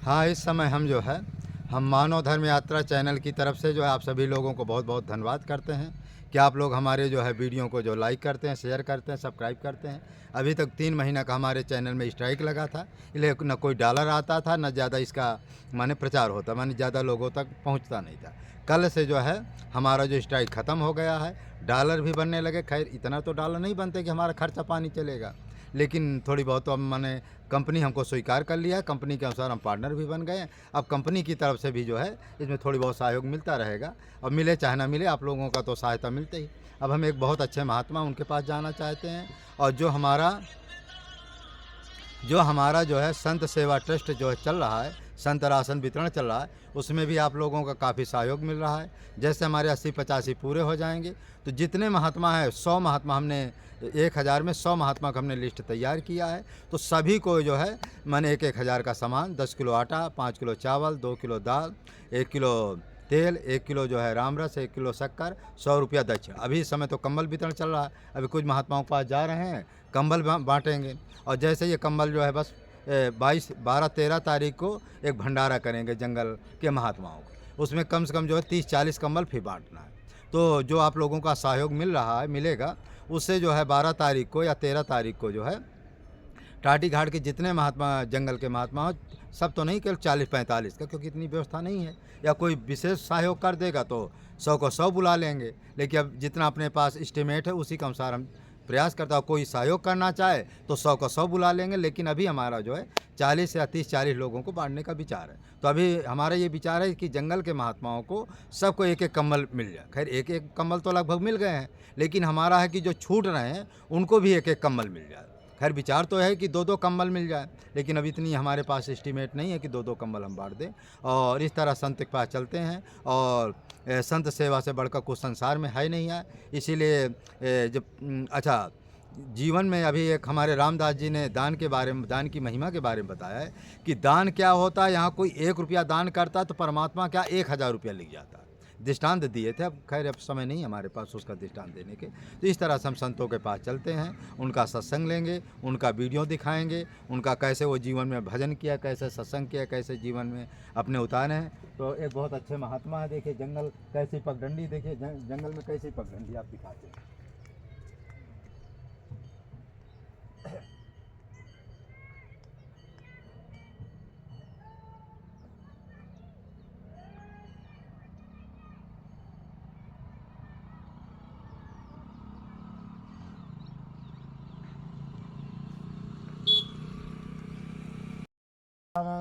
हाँ, इस समय हम मानव धर्म यात्रा चैनल की तरफ से आप सभी लोगों को बहुत बहुत धन्यवाद करते हैं कि आप लोग हमारे वीडियो को लाइक करते हैं, शेयर करते हैं, सब्सक्राइब करते हैं। अभी तक 3 महीना का हमारे चैनल में स्ट्राइक लगा था, इसलिए न कोई डॉलर आता था, न ज़्यादा इसका माने प्रचार होता, माने ज़्यादा लोगों तक पहुंचता नहीं था। कल से हमारा स्ट्राइक ख़त्म हो गया है, डॉलर भी बनने लगे। खैर इतना तो डॉलर नहीं बनते कि हमारा खर्चा पानी चलेगा, लेकिन थोड़ी बहुत तो अब माने कंपनी हमको स्वीकार कर लिया है, कंपनी के अनुसार हम पार्टनर भी बन गए हैं। अब कंपनी की तरफ से भी इसमें थोड़ी बहुत सहयोग मिलता रहेगा, और मिले चाहे ना मिले, आप लोगों का तो सहायता मिलते ही। अब हम एक बहुत अच्छे महात्मा उनके पास जाना चाहते हैं, और जो हमारा संत सेवा ट्रस्ट चल रहा है, संत राशन वितरण चल रहा है, उसमें भी आप लोगों का काफ़ी सहयोग मिल रहा है। जैसे हमारे 80-85 पूरे हो जाएंगे तो जितने महात्मा हैं, 100 महात्मा हमने 1000 में 100 महात्मा का हमने लिस्ट तैयार किया है। तो सभी को मैंने 1-1 हज़ार का सामान, 10 किलो आटा, 5 किलो चावल, 2 किलो दाल, 1 किलो तेल, 1 किलो रामरस, 1 किलो शक्कर, 100 रुपया दक्षिणा। अभी इस समय तो कंबल वितरण चल रहा है, अभी कुछ महात्माओं के पास जा रहे हैं, कंबल बांटेंगे। और जैसे ये कंबल बस 22, 12, 13 तारीख को एक भंडारा करेंगे जंगल के महात्माओं को, उसमें कम से कम 30-40 कंबल फिर बांटना है। तो जो आप लोगों का सहयोग मिलेगा, उससे 12 तारीख को या 13 तारीख को टाटी घाट के जितने महात्मा, जंगल के महात्मा, सब तो नहीं, केवल 40-45 का, क्योंकि इतनी व्यवस्था नहीं है। या कोई विशेष सहयोग कर देगा तो 100 को 100 बुला लेंगे, लेकिन अब जितना अपने पास एस्टिमेट है उसी के अनुसार हम प्रयास करता हूँ। कोई सहयोग करना चाहे तो 100 को 100 बुला लेंगे, लेकिन अभी हमारा 40 या 30-40 लोगों को बांटने का विचार है। तो अभी हमारा ये विचार है कि जंगल के महात्माओं को सबको 1-1 कंबल मिल जाए। खैर 1-1 कंबल तो लगभग मिल गए हैं, लेकिन हमारा है कि जो छूट रहे हैं उनको भी 1-1 कंबल मिल जाए। खैर विचार तो है कि 2-2 कंबल मिल जाए, लेकिन अब इतनी हमारे पास एस्टिमेट नहीं है कि 2-2 कंबल हम बांट दें। और इस तरह संत के पास चलते हैं, और संत सेवा से बढ़कर कुछ संसार में है नहीं है। इसीलिए अच्छा, जीवन में अभी एक हमारे रामदास जी ने दान के बारे में, दान की महिमा के बारे में बताया है कि दान क्या होता है। यहाँ कोई 1 रुपया दान करता है तो परमात्मा क्या 1000 रुपया लिख जाता है। दृष्टांत दिए थे, अब खैर अब समय नहीं हमारे पास उसका दृष्टांत देने के। तो इस तरह से हम संतों के पास चलते हैं, उनका सत्संग लेंगे, उनका वीडियो दिखाएंगे, उनका कैसे वो जीवन में भजन किया, कैसे सत्संग किया, कैसे जीवन में अपने उतारे हैं। तो एक बहुत अच्छे महात्मा है, देखिए जंगल कैसी पगडंडी, देखिए जंगल में कैसी पगडंडी आप दिखाते हैं।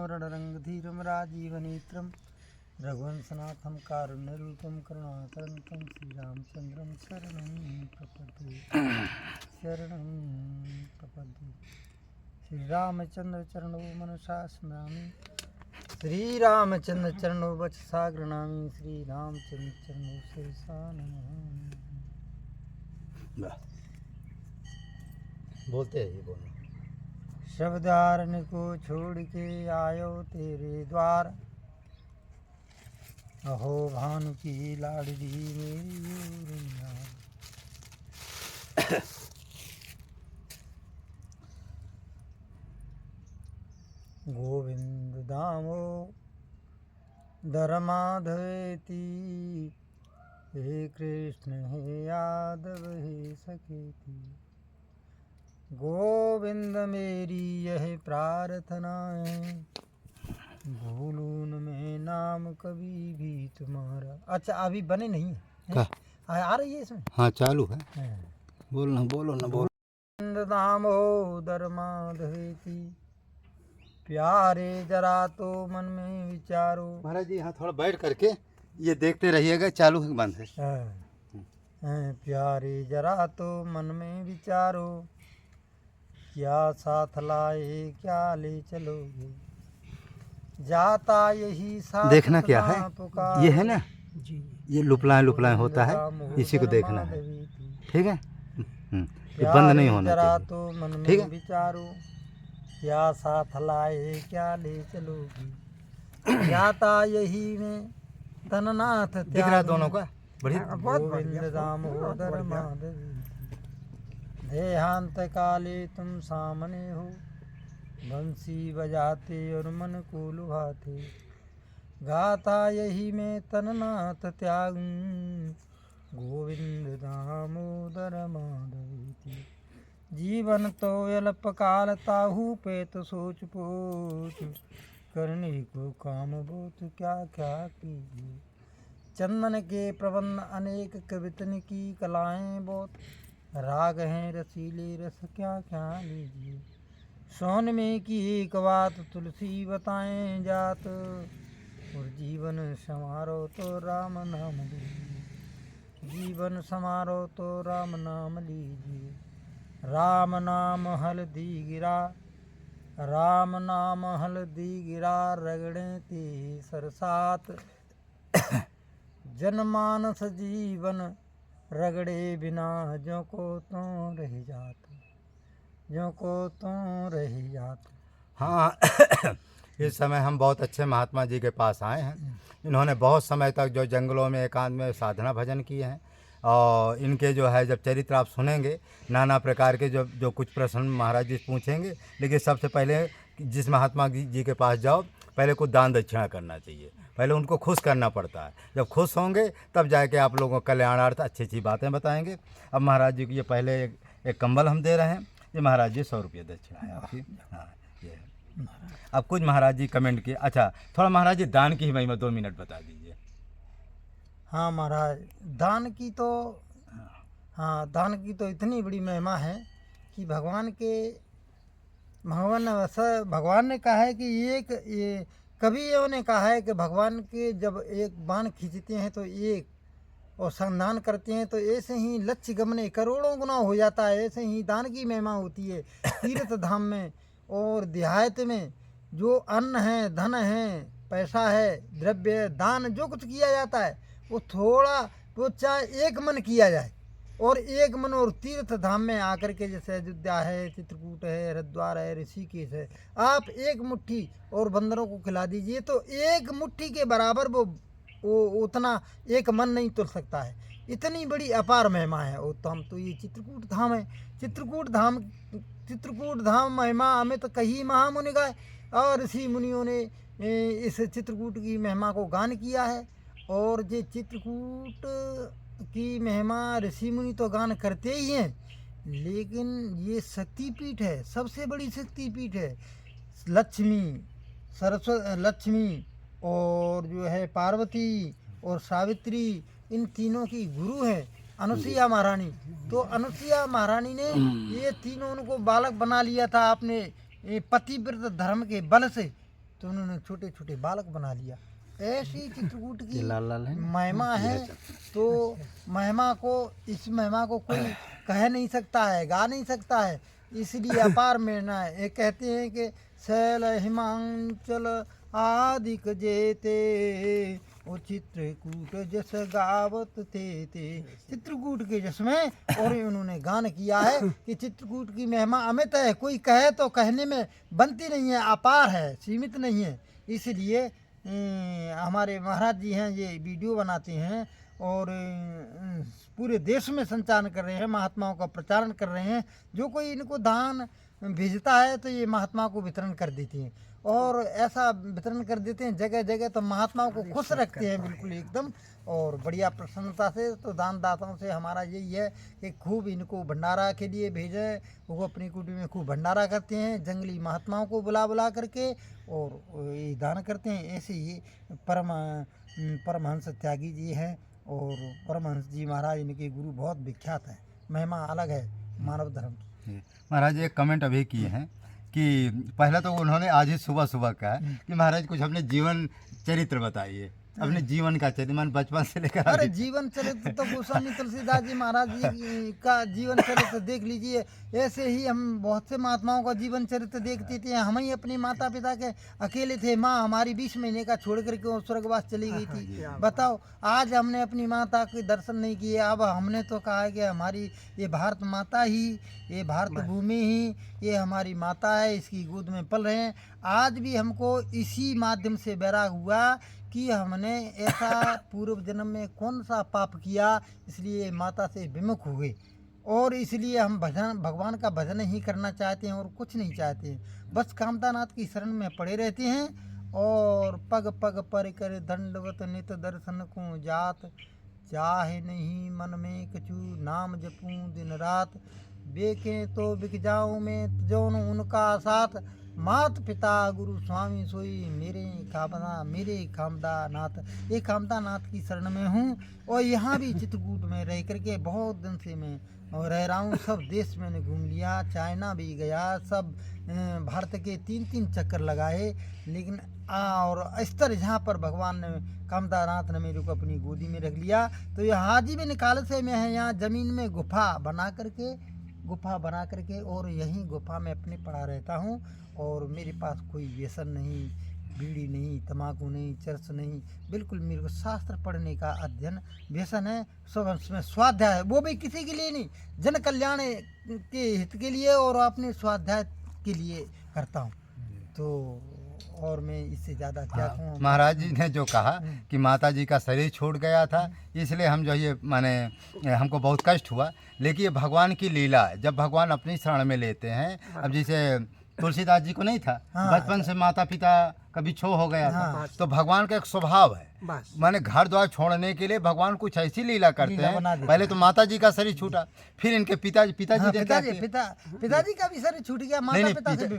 रणरंगधीरम राजीवनेत्रम रघुवंशनाथम कारुण्यरूपम करुणाकरंतम श्रीरामचंद्रम शरणं प्रपद्ये। श्रीरामचंद्र चरणो मनसा स्मरामि, श्रीरामचंद्र चरणो वचसा गृह्णामि, श्रीरामचंद्र चरणो शिरसा नमामि। बोलते हैं, ये बोलो। शब्दारण्य को छोड़ के आयो तेरे द्वार, अहो भानु की लाडली मेरी यार। गोविंद दामो धर्माधवेति, हे कृष्ण हे यादव हे सखेति। गोविंद मेरी यह प्रार्थना है, भूलूं न मैं नाम कभी भी तुम्हारा। अच्छा अभी बने नहीं है, आ रही है इसमें? हाँ चालू है, बोलो ना बोलो। गोविंद दामोदर माधवेति, प्यारे जरा तो मन में विचारो। महाराज जी यहाँ थोड़ा बैठ करके ये देखते रहिएगा, चालू है बंद है। प्यारे जरा तो मन में विचारो, क्या साथ लाए क्या ले चलोगे, जाता यही साथ देखना क्या है, ये है ना जी, ये लुपलाएं होता है, इसी को देखना है, ठीक है। ये बंद नहीं होना चाहिए, तो मन ठीक में है। विचारो, क्या साथ लाए क्या ले चलोगे, जाता यही में धननाथ दिख रहा है दोनों का बढ़िया। गोविंद दामोदर माधव, देहांत काले तुम सामने हो, बंसी बजाते और मन को लुभाते, गाता यही मैं तननाथ त्यागूं, गोविंद दामोदर माधवी। जीवन तो अल्प काल ताहू पे तो सोच पोच, करने को काम बहुत क्या क्या कीजिए। चंदन के प्रबंध अनेक, कवितन की कलाएं बहुत, राग हैं रसीले रस क्या क्या लीजिए। सोन में की एक बात तुलसी बताएं जात, और जीवन समारो तो राम नाम लीजिए। जीवन समारो तो राम नाम लीजिए। राम नाम हल्दी गिरा, राम नाम हल्दी गिरा, रगड़े ते सरसात। जनमानस जीवन रगड़े बिना, जो को तो रह जात, जो को तो रह जात। हाँ इस समय हम बहुत अच्छे महात्मा जी के पास आए हैं। इन्होंने बहुत समय तक जो जंगलों में एकांत में साधना भजन किए हैं, और इनके जो है जब चरित्र आप सुनेंगे, नाना प्रकार के जो कुछ प्रश्न महाराज जी पूछेंगे, लेकिन सबसे पहले जिस महात्मा जी के पास जाओ, पहले कुछ दान दक्षिणा करना चाहिए, पहले उनको खुश करना पड़ता है। जब खुश होंगे तब जाके आप लोगों को कल्याणार्थ अच्छी अच्छी बातें बताएंगे। अब महाराज जी को ये पहले एक कंबल हम दे रहे हैं, ये महाराज जी 100 रुपये दक्षिणा है आपकी। हाँ ये है। अब कुछ महाराज जी कमेंट किए। अच्छा, थोड़ा महाराज जी दान की ही महिमा 2 मिनट बता दीजिए। हाँ महाराज, दान की तो हाँ दान की तो इतनी बड़ी महिमा है कि भगवान ने कहा है कि ये कवियों ने कहा है कि भगवान के जब एक बाण खींचते हैं तो एक, और संधान करते हैं तो ऐसे ही लक्ष्य गमने करोड़ों गुना हो जाता है। ऐसे ही दान की महिमा होती है तीर्थ धाम में और देहात में। जो अन्न है, धन है, पैसा है, द्रव्य, दान जो कुछ किया जाता है वो थोड़ा, वो चाहे एक मन किया जाए, और एक मन और तीर्थ धाम में आकर के, जैसे अयोध्या है, चित्रकूट है, हरिद्वार है, ऋषिकेश है, आप एक मुट्ठी और बंदरों को खिला दीजिए तो एक मुट्ठी के बराबर वो उतना एक मन नहीं तुल सकता है। इतनी बड़ी अपार महिमा है। और तो हम तो ये चित्रकूट धाम है, चित्रकूट धाम महिमा हमें तो कई महामुनि गाए, और ऋषि मुनियों ने इस चित्रकूट की महिमा को गान किया है। और ये चित्रकूट की महिमा ऋषि मुनि तो गान करते ही हैं, लेकिन ये शक्तिपीठ है, सबसे बड़ी शक्तिपीठ है। लक्ष्मी और जो है पार्वती और सावित्री, इन तीनों की गुरु है अनुसुईया महारानी। तो अनुसुईया महारानी ने ये तीनों उनको बालक बना लिया था अपने पतिव्रत धर्म के बल से, तो उन्होंने छोटे छोटे बालक बना लिया। ऐसी चित्रकूट की महिमा है। तो इस महिमा को कोई कह नहीं सकता है, गा नहीं सकता है, इसलिए अपार महिमा है। ये कहते हैं कि शैल हिमांचल आदिक जेते, वो चित्रकूट जस गावत थे। चित्रकूट के जस में, और उन्होंने गान किया है कि चित्रकूट की महिमा अमित है, कोई कहे तो कहने में बनती नहीं है, अपार है, सीमित नहीं है। इसलिए हमारे महाराज जी हैं, ये वीडियो बनाते हैं और पूरे देश में संचालन कर रहे हैं, महात्माओं का प्रचारण कर रहे हैं। जो कोई इनको दान भेजता है तो ये महात्मा को वितरण कर देते हैं, और ऐसा वितरण कर देते हैं जगह जगह, तो महात्माओं को खुश रखते हैं बिल्कुल एकदम, और बढ़िया प्रसन्नता से। तो दानदाताओं से हमारा यही है कि खूब इनको भंडारा के लिए भेजें। वो अपनी कुटी में खूब भंडारा करते हैं, जंगली महात्माओं को बुला करके, और ये दान करते हैं। ऐसे ही परमहंस त्यागी जी हैं, और परमहंस जी महाराज इनके गुरु बहुत विख्यात हैं, महिमा अलग है मानव धर्म की। महाराज एक कमेंट अभी किए हैं कि पहले तो उन्होंने आज ही सुबह कहा कि महाराज कुछ अपने जीवन चरित्र बताइए, अपने जीवन का चरित्र, मन बचपन से लेकर। अरे जीवन चरित्र तो गोस्वामी तुलसीदास जी महाराज जी का जीवन चरित्र देख लीजिए। ऐसे ही हम बहुत से महात्माओं का जीवन चरित्र देखते थे। हम ही अपने माता पिता के अकेले थे, माँ हमारी 20 महीने का छोड़ करके वो स्वर्गवास चली गई थी। बताओ, आज हमने अपनी माता के दर्शन नहीं किए। अब हमने तो कहा कि हमारी ये भारत माता ही, ये भारत भूमि ही, ये हमारी माता है, इसकी गोद में पल रहे हैं। आज भी हमको इसी माध्यम से बैराग हुआ कि हमने ऐसा पूर्व जन्म में कौन सा पाप किया, इसलिए माता से विमुख हुए। और इसलिए हम भजन भगवान का भजन ही करना चाहते हैं और कुछ नहीं चाहते हैं। बस कामतानाथ की शरण में पड़े रहते हैं और पग पग पर कर दंडवत नित दर्शन को जात, चाहे नहीं मन में कछु नाम जपूं दिन रात, बेके तो बिक जाऊं मैं जौन उनका साथ, मात पिता गुरु स्वामी सोई मेरे कामदा नाथ। ये कामदा नाथ की शरण में हूँ और यहाँ भी चित्रकूट में रह करके बहुत दिन से मैं और रह रहा हूँ। सब देश मैंने घूम लिया, चाइना भी गया, सब भारत के 3-3 चक्कर लगाए, लेकिन और स्तर जहाँ पर भगवान ने कामदा नाथ ने मेरे को अपनी गोदी में रख लिया। तो ये हाजी में निकाल से मैं है यहाँ ज़मीन में गुफा बना करके और यहीं गुफा में अपने पड़ा रहता हूँ। और मेरे पास कोई व्यसन नहीं, बीड़ी नहीं, तम्बाकू नहीं, चरस नहीं, बिल्कुल मेरे को शास्त्र पढ़ने का अध्ययन व्यसन है। सब उसमें स्वाध्याय है, वो भी किसी के लिए नहीं, जन कल्याण के हित के लिए और अपने स्वाध्याय के लिए करता हूँ। तो और मैं इससे ज़्यादा क्या कहूँ। महाराज जी ने जो कहा कि माता जी का शरीर छूट गया था, इसलिए हम जो ये माने हमको बहुत कष्ट हुआ, लेकिन ये भगवान की लीला है। जब भगवान अपनी शरण में लेते हैं, अब जैसे तुलसीदास जी को नहीं था, बचपन से माता पिता का बिछोह हो गया था, तो भगवान का एक स्वभाव है, माने घर द्वार छोड़ने के लिए भगवान कुछ ऐसी लीला करते हैं। पहले तो माता जी का शरीर छूटा, फिर इनके पिताजी पिताजी का भी शरीर छूट गया।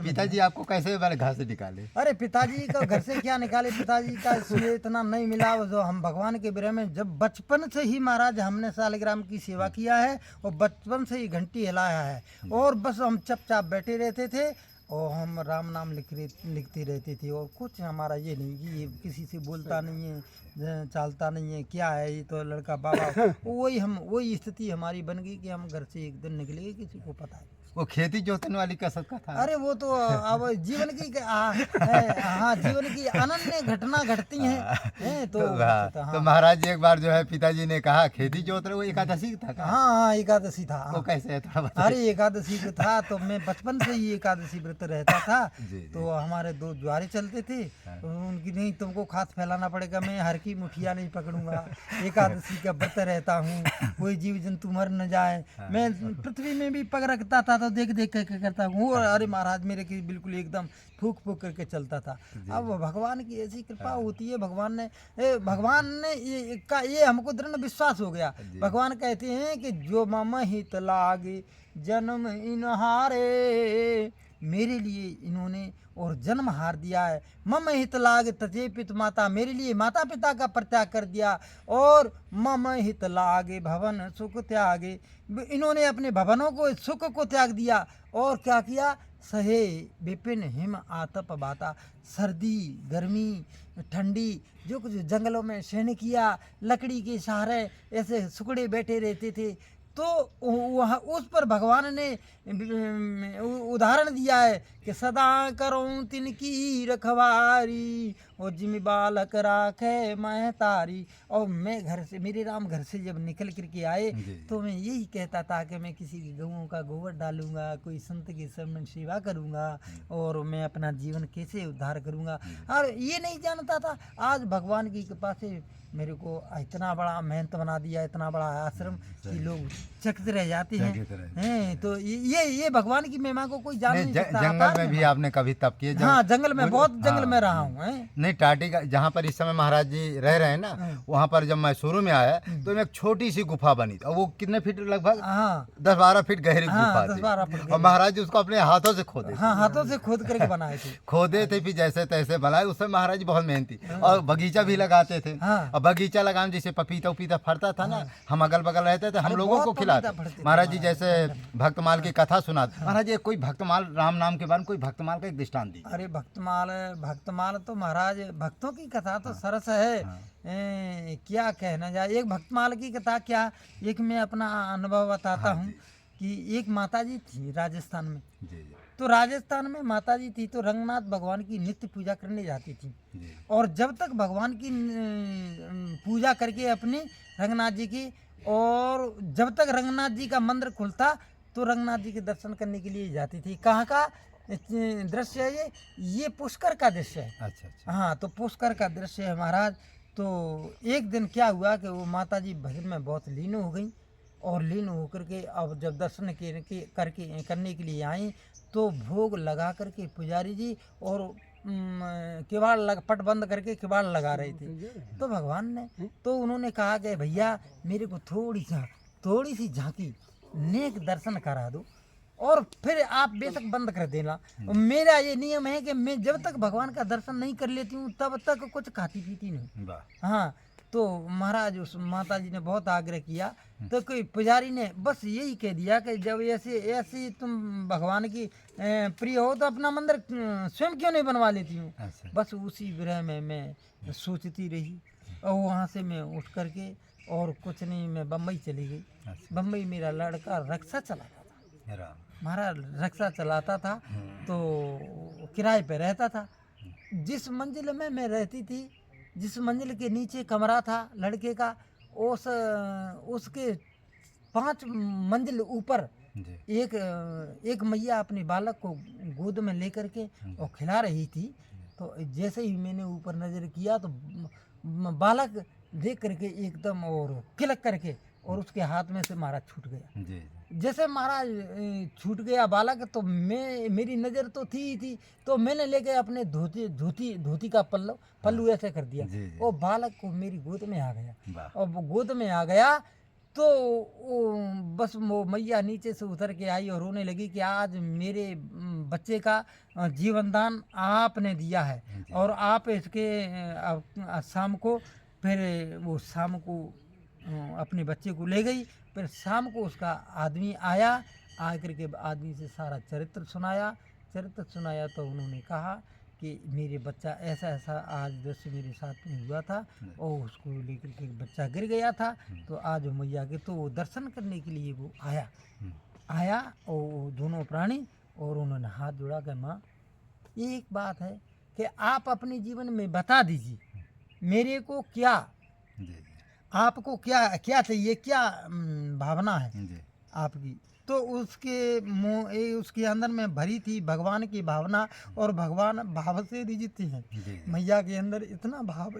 पिताजी आपको कैसे वाले घर से निकाले? अरे पिताजी को घर से क्या निकाले, पिताजी का इसलिए इतना नहीं मिला जो हम भगवान के विरह में, जब बचपन से ही महाराज हमने सालिग्राम की सेवा किया है और बचपन से ही घंटी हिलाया है और बस हम चुपचाप बैठे रहते थे और हम राम नाम लिखते रहते थे और कुछ हमारा ये नहीं कि ये किसी से बोलता नहीं है, चालता नहीं है, क्या है ये तो लड़का बाबा। वही स्थिति हमारी बन गई कि हम घर से एक दिन निकले, किसी को पता है। वो खेती जोतने वाली कसरत का था। अरे वो तो अब जीवन की जीवन की अनन्य घटना घटती हैं। तो महाराज जी एक बार जो है पिताजी ने कहा खेती जोत रहे, वो एकादशी था। हाँ एकादशी था। वो कैसे है थोड़ा? अरे एकादशी को था तो मैं बचपन से ही एकादशी व्रत रहता था। तो हमारे 2 ज्वारे चलते थे, तो उनकी नहीं तुमको खास फैलाना पड़ेगा, मैं हर की मुठिया नहीं पकड़ूंगा, एकादशी का व्रत रहता हूँ, कोई जीव जंतु मर न जाए। मैं पृथ्वी में भी पग रखता था तो देख देख करके करता हूँ। अरे महाराज मेरे की बिल्कुल एकदम फूक फूक करके चलता था। अब भगवान की ऐसी कृपा होती है, भगवान ने ये हमको दृढ़ विश्वास हो गया। भगवान कहते हैं कि जो मम हित लागे जन्म इनहारे, मेरे लिए इन्होंने और जन्म हार दिया है। मम हित लाग तथे पित माता, मेरे लिए माता पिता का परित्याग कर दिया। और मम हित लागे भवन सुख त्यागे, इन्होंने अपने भवनों को सुख को त्याग दिया और क्या किया, सहे विपिन हिम आतप बाता, सर्दी गर्मी ठंडी जो कुछ जंगलों में सहन किया, लकड़ी के सहारे ऐसे सुकड़े बैठे रहते थे। तो वह उस पर भगवान ने उदाहरण दिया है कि सदा करूं तिनकी रखवारी और जिम्मे बालक राखे मैं तारी। और मैं घर से, मेरे राम घर से जब निकल करके आए तो मैं यही कहता था कि मैं किसी की गऊँ का गोबर डालूंगा, कोई संत की समन सेवा करूंगा और मैं अपना जीवन कैसे उद्धार करूंगा। और ये नहीं जानता था, आज भगवान की कृपा से मेरे को इतना बड़ा महंत बना दिया, इतना बड़ा आश्रम कि लोग चकित रह जाते हैं। तो ये भगवान की महिमा को कोई जान नहीं सकता। जंगल में भी आपने कभी तप किए? हाँ जंगल में, बहुत जंगल में रहा हूँ। नहीं टाटी का जहाँ पर इस समय महाराज जी रह रहे हैं ना, वहाँ पर जब मैं शुरू में आया तो एक छोटी सी गुफा बनी थी और वो कितने फीट, लगभग 10-12 फीट गहरी गुफा थी और महाराज जी उसको अपने हाथों से खोदे। हाँ हाथों से खोद करके बनाए थे, खोदे थे, फिर जैसे तैसे बनाए। उसमें महाराज जी बहुत मेहनती और बगीचा भी लगाते थे। और बगीचा लगाने जैसे पपीता उपीता फरता था ना, हम अगल बगल रहते थे, हम लोगों को खिलाते। महाराज जी जैसे भक्तमाल की कथा सुनाते। महाराज जी कोई भक्तमाल राम नाम के बारे में कोई भक्तमाल का एक दृष्टांत दी। अरे भक्तमाल तो महाराज भक्तों की कथा तो सरस है। क्या कहना जाए, एक भक्तमाल की कथा क्या, एक मैं अपना अनुभव बताता हूँ कि एक माताजी थी राजस्थान में। तो राजस्थान में माताजी थी तो रंगनाथ भगवान की नित्य पूजा करने जाती थी। और जब तक भगवान की पूजा करके अपने रंगनाथ जी की, और जब तक रंगनाथ जी का मंदिर खुलता तो रंगनाथ जी के दर्शन करने के लिए जाती थी। कहाँ का दृश्य है ये पुष्कर का दृश्य है। अच्छा। हाँ तो पुष्कर का दृश्य है महाराज। तो एक दिन क्या हुआ कि वो माता जी भजन में बहुत लीन हो गई और लीन होकर के अब जब दर्शन करने के लिए आई तो भोग लगा करके पुजारी जी और पट बंद करके किवाड़ लगा रहे थे। तो भगवान ने तो उन्होंने कहा कि भैया मेरे को थोड़ी सी झांकी नेक दर्शन करा दो और फिर आप बेशक बंद कर देना। मेरा ये नियम है कि मैं जब तक भगवान का दर्शन नहीं कर लेती हूँ तब तक कुछ खाती पीती नहीं। हाँ, तो महाराज उस माता जी ने बहुत आग्रह किया तो कोई पुजारी ने बस यही कह दिया कि जब ऐसे तुम भगवान की प्रिय हो तो अपना मंदिर स्वयं क्यों नहीं बनवा लेती हूँ। बस उसी विरह में मैं सोचती रही और वहाँ से मैं उठ करके और कुछ नहीं, मैं बम्बई चली गई। बम्बई मेरा लड़का रक्षा चलाता था, महाराज रक्षा चलाता था तो किराए पे रहता था। जिस मंजिल में मैं रहती थी, जिस मंजिल के नीचे कमरा था लड़के का, उसके 5 मंजिल ऊपर एक मैया अपने बालक को गोद में लेकर के और खिला रही थी। तो जैसे ही मैंने ऊपर नजर किया तो बालक देख करके एकदम और किलक करके और उसके हाथ में से महाराज छूट गया। जैसे महाराज छूट गया बालक तो मेरी नज़र तो थी तो मैंने लेके अपने धोती का पल्लू ऐसे कर दिया और बालक को मेरी गोद में आ गया। और वो गोद में आ गया तो बस वो मैया नीचे से उतर के आई और रोने लगी कि आज मेरे बच्चे का जीवन दान आपने दिया है और आप इसके शाम को फिर वो शाम को अपने बच्चे को ले गई। फिर शाम को उसका आदमी आया, आकर के आदमी से सारा चरित्र सुनाया तो उन्होंने कहा कि मेरे बच्चा ऐसा आज दृश्य मेरे साथ में हुआ था और उसको लेकर के बच्चा गिर गया था। तो आज मैया के तो वो दर्शन करने के लिए वो आया और वो दोनों प्राणी और उन्होंने हाथ जोड़ा कि माँ ये एक बात है कि आप अपने जीवन में बता दीजिए मेरे को क्या, आपको क्या चाहिए, क्या भावना है आपकी। तो उसके अंदर में भरी थी भगवान की भावना और भगवान भाव से रिजित हैं। मैया के अंदर इतना भाव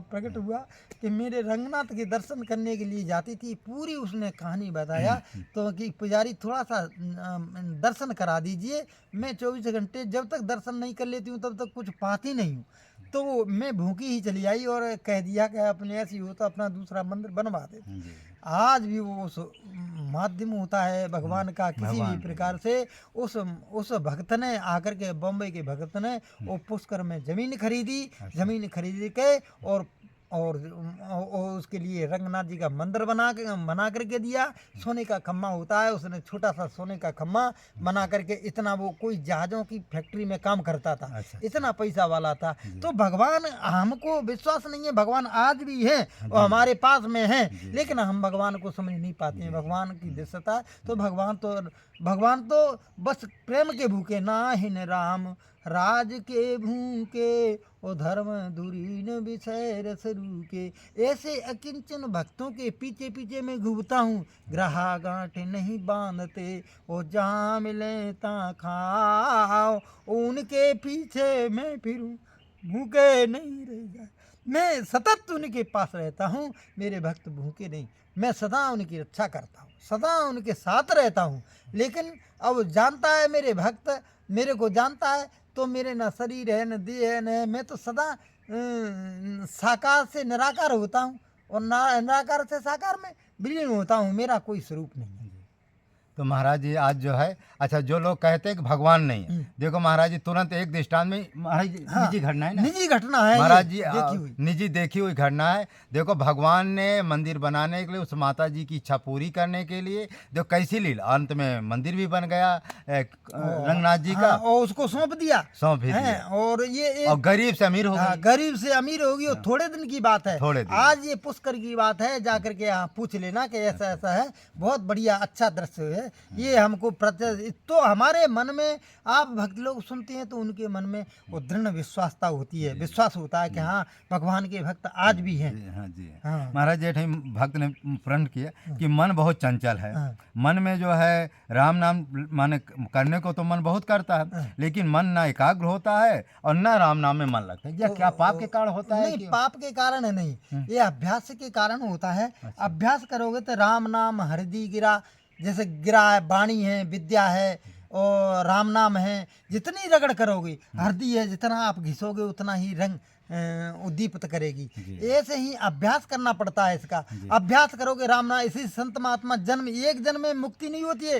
प्रकट हुआ कि मेरे रंगनाथ के दर्शन करने के लिए जाती थी। पूरी उसने कहानी बताया तो कि पुजारी थोड़ा सा दर्शन करा दीजिए, मैं 24 घंटे जब तक दर्शन नहीं कर लेती हूँ तब तक कुछ पाती नहीं हूँ। तो मैं भूखी ही चली आई और कह दिया कि अपने ऐसी हो तो अपना दूसरा मंदिर बनवा दे। आज भी वो माध्यम होता है भगवान का किसी भी प्रकार से। उस भक्त ने आकर के, बॉम्बे के भक्त ने वो पुष्कर में जमीन खरीदी के और उसके लिए रंगनाथ जी का मंदिर बना करके दिया। सोने का खम्मा होता है, उसने छोटा सा सोने का खम्मा बना करके, इतना वो कोई जहाज़ों की फैक्ट्री में काम करता था, इतना पैसा वाला था। तो भगवान, हमको विश्वास नहीं है भगवान आज भी है और हमारे पास में है, लेकिन हम भगवान को समझ नहीं पाते हैं, भगवान की दृश्यता। तो भगवान तो बस प्रेम के भूखे, ना हिन राम राज के भूखे ओ धर्म दूरी न विषय रस रूके। ऐसे अकिंचन भक्तों के पीछे पीछे मैं घूमता हूँ, ग्रहा गांठ नहीं बांधते ओ जहाँ मिले ता खाओ, उनके पीछे मैं फिरूं भूखे नहीं रह जाए। मैं सतत उनके पास रहता हूँ, मेरे भक्त भूखे नहीं, मैं सदा उनकी रक्षा करता हूँ, सदा उनके साथ रहता हूँ। लेकिन अब जानता है मेरे भक्त, मेरे को जानता है तो मेरे न शरीर है न देह है न, मैं तो सदा साकार से निराकार होता हूँ और निराकार से साकार में विलीन होता हूँ, मेरा कोई स्वरूप नहीं है। तो महाराज जी आज जो है, अच्छा जो लोग कहते हैं कि भगवान नहीं है, देखो महाराज जी तुरंत एक दृष्टांत में, महाराज जी निजी घटना है ना, निजी घटना है महाराज जी, निजी देखी हुई घटना है। देखो भगवान ने मंदिर बनाने के लिए, उस माता जी की इच्छा पूरी करने के लिए जो कैसी लीला, अंत में मंदिर भी बन गया रंगनाथ जी का, और उसको सौंप दिया। और ये और गरीब से अमीर हो गया, गरीब से अमीर होगी और थोड़े दिन की बात है, आज ये पुष्कर की बात है, जाकर के यहाँ पूछ लेना कि ऐसा है, बहुत बढ़िया अच्छा दृश्य है। ये हमको तो हमारे मन में आप भक्त लोग सुनते हैं तो उनके मन में वो दृढ़ विश्वासता होती है, विश्वास होता है कि हाँ भगवान के भक्त आज भी हैं। जी, हाँ जी। हाँ। महाराज जेठ भक्त ने प्रण किया कि मन बहुत चंचल है। हाँ। मन में जो है राम नाम माने करने को तो मन बहुत करता है, लेकिन मन ना एकाग्र होता है और ना राम नाम में मन लगता है। यह क्या पाप के कारण होता है? नहीं, पाप के कारण है नहीं, ये अभ्यास के कारण होता है। अभ्यास करोगे तो राम नाम हृदय गिरा, जैसे गिरा है, वाणी है, विद्या है और राम नाम है, जितनी रगड़ करोगे, हृदय है, जितना आप घिसोगे उतना ही रंग उद्दीपित करेगी। ऐसे ही अभ्यास करना पड़ता है इसका। अभ्यास करोगे राम नाम, इसी संत महात्मा जन्म, एक जन्म में मुक्ति नहीं होती है,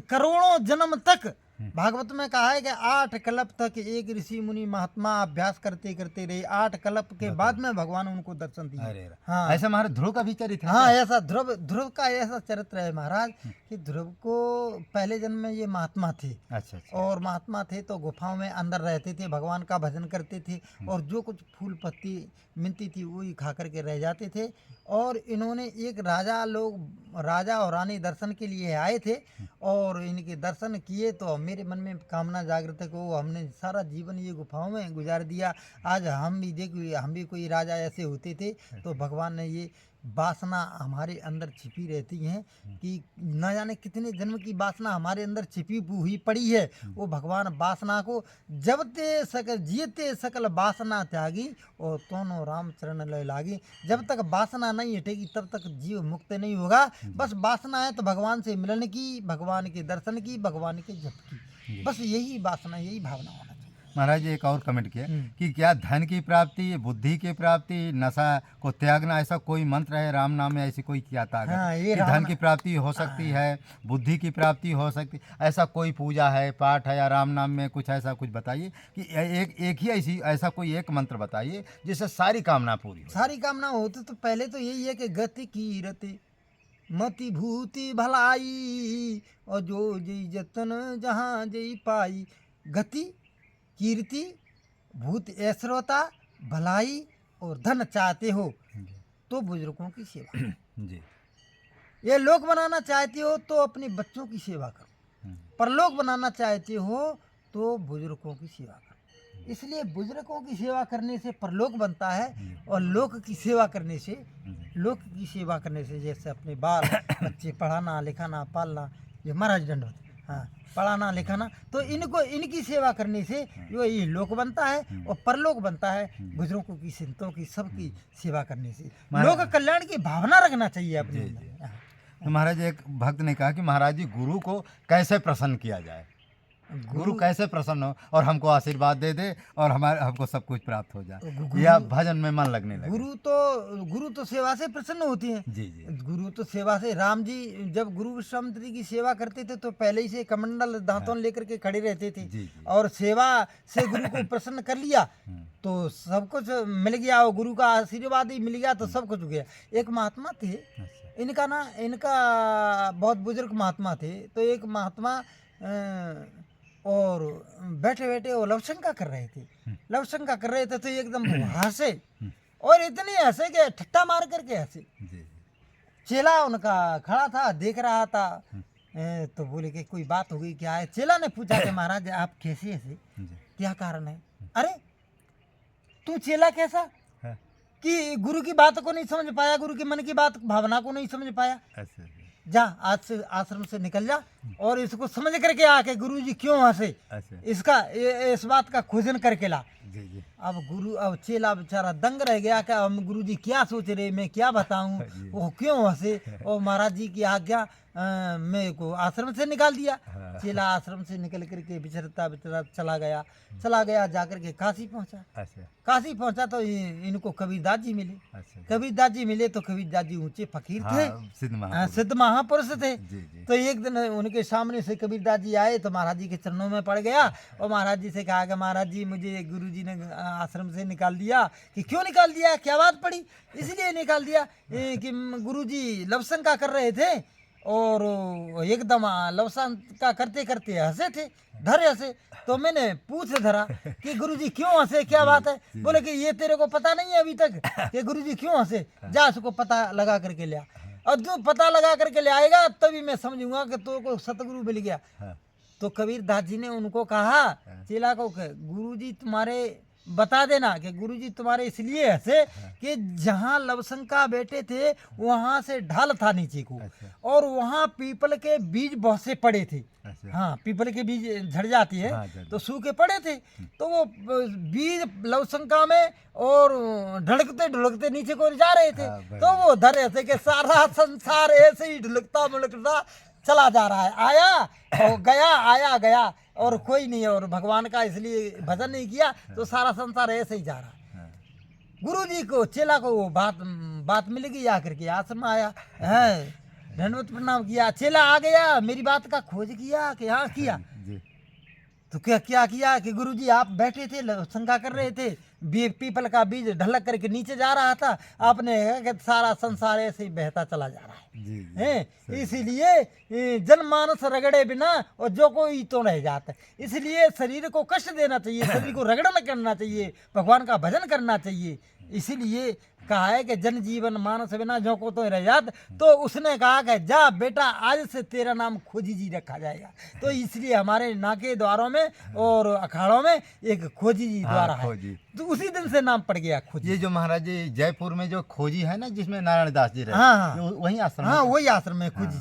करोड़ों जन्म तक। भागवत में कहा है कि 8 कल्प तक एक ऋषि मुनि महात्मा अभ्यास करते करते रहे, 8 कल्प के बाद में भगवान उनको दर्शन दिए। अरे हाँ, ऐसा महाराज ध्रुव का भी चरित्र है हाँ, क्या? ऐसा ध्रुव का ऐसा चरित्र है महाराज कि ध्रुव को पहले जन्म में ये महात्मा थे। अच्छा अच्छा। और महात्मा थे तो गुफाओं में अंदर रहते थे, भगवान का भजन करते थे और जो कुछ फूल पत्ती मिलती थी वही खा करके रह जाते थे। और इन्होंने एक राजा और रानी दर्शन के लिए आए थे और इनके दर्शन किए तो मेरे मन में कामना जागृत है कि वो हमने सारा जीवन ये गुफाओं में गुजार दिया, आज हम भी देखो हम भी कोई राजा ऐसे होते थे। तो भगवान ने ये वासना हमारे अंदर छिपी रहती है कि न जाने कितने जन्म की वासना हमारे अंदर छिपी हुई पड़ी है। वो भगवान वासना को जीते सकल वासना त्यागी और दोनों राम चरण लय लागी। जब तक वासना नहीं हटेगी तब तक जीव मुक्त नहीं होगा। बस वासना है तो भगवान से मिलन की, भगवान के दर्शन की, भगवान के जप की, बस यही वासना, यही भावना होना चाहिए। महाराज जी एक और कमेंट किया कि क्या धन की प्राप्ति, बुद्धि की प्राप्ति, नशा को त्यागना, ऐसा कोई मंत्र है राम नाम में? ऐसी कोई क्या ताकत हाँ, ये कि धन की प्राप्ति हो सकती है, बुद्धि की प्राप्ति हो सकती, ऐसा कोई पूजा है, पाठ है या राम नाम में कुछ ऐसा कुछ बताइए कि एक ही ऐसा कोई एक मंत्र बताइए जिससे सारी कामना पूरी हो। सारी कामना होती तो पहले तो यही है कि गति कीरति मति भूति भलाई और जो जई जतन जहाँ जई पाई। गति, कीर्ति, भूत ऐश्वर्यता, भलाई और धन चाहते हो तो बुजुर्गों की सेवा। जी। ये लोक बनाना चाहते हो तो अपने बच्चों की सेवा करो, परलोक बनाना चाहते हो तो बुजुर्गों की सेवा करो। इसलिए बुजुर्गों की सेवा करने से परलोक बनता है और लोक की सेवा करने से जैसे अपने बाल बच्चे पढ़ाना लिखाना पालना, ये महाराज दंड होते, हाँ, पढ़ाना लिखाना, तो इनकी सेवा करने से जो ये लोक बनता है और परलोक बनता है। बुजुर्गों की, संतों की, सबकी सेवा करने से लोक कल्याण की भावना रखना चाहिए अपने अंदर। तो महाराज एक भक्त ने कहा कि महाराज जी गुरु को कैसे प्रसन्न किया जाए, गुरु कैसे प्रसन्न हो और हमको आशीर्वाद दे दे और हमको सब कुछ प्राप्त हो जाए या भजन में मन लगने लगे। गुरु तो सेवा से प्रसन्न होती है। जी जी। गुरु तो सेवा से, राम जी जब गुरु विश्वामित्र की सेवा करते थे तो पहले ही से कमंडल दांतों लेकर के खड़े रहते थे। जी, जी। और सेवा से गुरु को प्रसन्न कर लिया तो सब कुछ मिल गया और गुरु का आशीर्वाद ही मिल गया तो सब कुछ हो गया। एक महात्मा थे, इनका बहुत बुजुर्ग महात्मा थे। तो एक महात्मा और बैठे बैठे वो लवशंका कर रहे थे तो एकदम हंसे और इतने हंसे कि ठट्टा मार करके हंसे। चेला उनका खड़ा था देख रहा था। तो बोले कि कोई बात हो गई क्या है? चेला ने पूछा कि महाराज आप कैसे ऐसे, क्या कारण है? अरे तू चेला कैसा कि गुरु की बात को नहीं समझ पाया, गुरु के मन की बात भावना को नहीं समझ पाया। जा आज से आश्रम से निकल जा और इसको समझ करके आके गुरु जी क्यों हंसे इसका इस बात का खोजन करके ला। अब चेला बेचारा दंग रह गया कि हम गुरु जी क्या सोच रहे, मैं क्या बताऊं, वो क्यों हंसे। और महाराज जी की आज्ञा मेरे को आश्रम से निकाल दिया। चेला आश्रम से निकल करके बिचरता चला गया जाकर के काशी पहुंचा तो इनको कबीरदास जी मिले। तो कबीरदास जी ऊंचे फकीर थे, सिद्ध महापुरुष थे। तो एक दिन उनके सामने से कबीरदास जी आए तो महाराज जी के चरणों में पड़ गया और महाराज जी से कहा कि महाराज जी मुझे गुरु जी ने आश्रम से निकाल दिया। कि क्यों निकाल दिया, क्या बात पड़ी? इसलिए निकाल दिया कि गुरु जी लवशंका कर रहे थे और एकदम लवशंका करते करते हंसे थे, धरे हंसे। तो मैंने पूछ धरा कि गुरुजी क्यों हंसे, क्या बात है? बोले कि ये तेरे को पता नहीं है अभी तक कि गुरुजी क्यों हंसे, जा उसको पता लगा करके ले आ। और जो पता लगा करके ले आएगा तभी मैं समझूंगा कि तो को सतगुरु मिल गया। तो कबीर दास जी ने उनको कहा, चेला को, गुरुजी तुम्हारे बता देना कि गुरुजी तुम्हारे इसलिए हंसे कि जहाँ लवशंका बैठे थे वहां से ढाल था नीचे को, और वहां पीपल के बीज बहुत से पड़े थे। हाँ, पीपल के बीज झड़ जाती है, तो सूखे पड़े थे, तो वो बीज लवशंका में और ढुलकते ढुलकते नीचे को जा रहे थे। तो वो धरे थे कि सारा संसार ऐसे ही ढुलकता मुलकता चला जा रहा है, आया और गया, आया गया, और कोई नहीं है, और भगवान का इसलिए भजन नहीं किया तो सारा संसार ऐसे ही जा रहा है। गुरु जी को, चेला को वो बात मिल गई, आकर के आश्रम आया है, धन्यवाद प्रणाम किया, चेला आ गया, मेरी बात का खोज किया कि हाँ किया। तो क्या किया कि गुरुजी आप बैठे थे, शंका कर रहे थे, पीपल का बीज ढलक करके नीचे जा रहा था, आपने कहा कि सारा संसार ऐसे ही बहता चला जा रहा है, इसीलिए जनमानस रगड़े बिना और जो कोई तो रह जाता है, इसलिए शरीर को कष्ट देना चाहिए, शरीर को रगड़ा करना चाहिए, भगवान का भजन करना चाहिए। इसीलिए कहा है कि जन जीवन मानस बिना जो को तो रह जात, तो उसने कहा कि जा बेटा आज से तेरा नाम खोजी जी रखा जाएगा। तो इसलिए हमारे नाके द्वारों में और अखाड़ों में एक खोजी जी द्वारा है, तो उसी दिन से नाम पड़ गया खोजी। ये जो महाराज जी जयपुर में जो खोजी है ना, जिसमें नारायण दास जी रहे, हाँ, वही आश्रम, हाँ वही आश्रम है खोजी,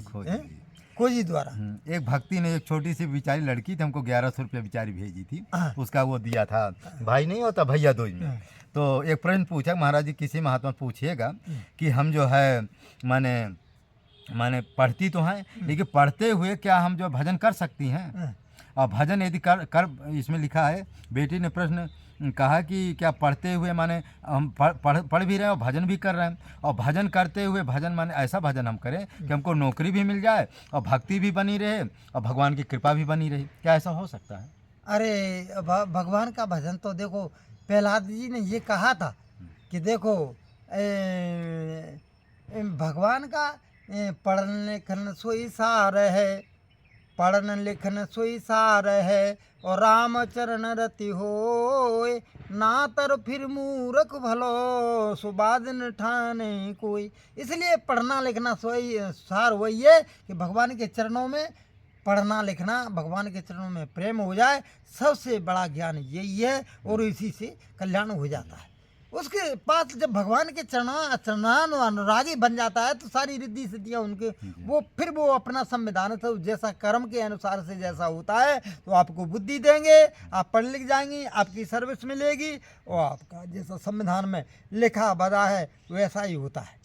खोजी द्वारा। एक भक्ति ने एक छोटी सी बेचारी लड़की थी, हमको 1100 रुपये बेचारी भेजी थी, उसका वो दिया था, भाई नहीं होता भैया दूज में। तो एक प्रश्न पूछा, महाराज जी किसी महात्मा पूछिएगा कि हम जो है माने पढ़ती तो हैं, लेकिन पढ़ते हुए क्या हम जो भजन कर सकती हैं, और भजन यदि कर इसमें लिखा है, बेटी ने प्रश्न कहा कि क्या पढ़ते हुए माने हम पढ़ भी रहे हैं और भजन भी कर रहे हैं, और भजन करते हुए भजन माने ऐसा भजन हम करें कि हमको नौकरी भी मिल जाए और भक्ति भी बनी रहे और भगवान की कृपा भी बनी रही, क्या ऐसा हो सकता है? अरे भगवान का भजन तो देखो, प्रहलाद जी ने ये कहा था कि देखो भगवान का पढ़न लिखन सोई सार है, पढ़न लिखन सोई सार है, और राम चरण रति होए, ना तर फिर मूर्ख भलो सुबादन ठाने कोई। इसलिए पढ़ना लिखना सोई सार वही है कि भगवान के चरणों में पढ़ना लिखना, भगवान के चरणों में प्रेम हो जाए, सबसे बड़ा ज्ञान यही है, और इसी से कल्याण हो जाता है। उसके पास जब भगवान के अनुरागी बन जाता है तो सारी रिद्धि सिद्धियाँ उनके, वो फिर वो अपना संविधान तो जैसा कर्म के अनुसार से जैसा होता है, तो आपको बुद्धि देंगे, आप पढ़ लिख जाएंगी, आपकी सर्विस मिलेगी, और आपका जैसा संविधान में लिखा बदा है वैसा ही होता है।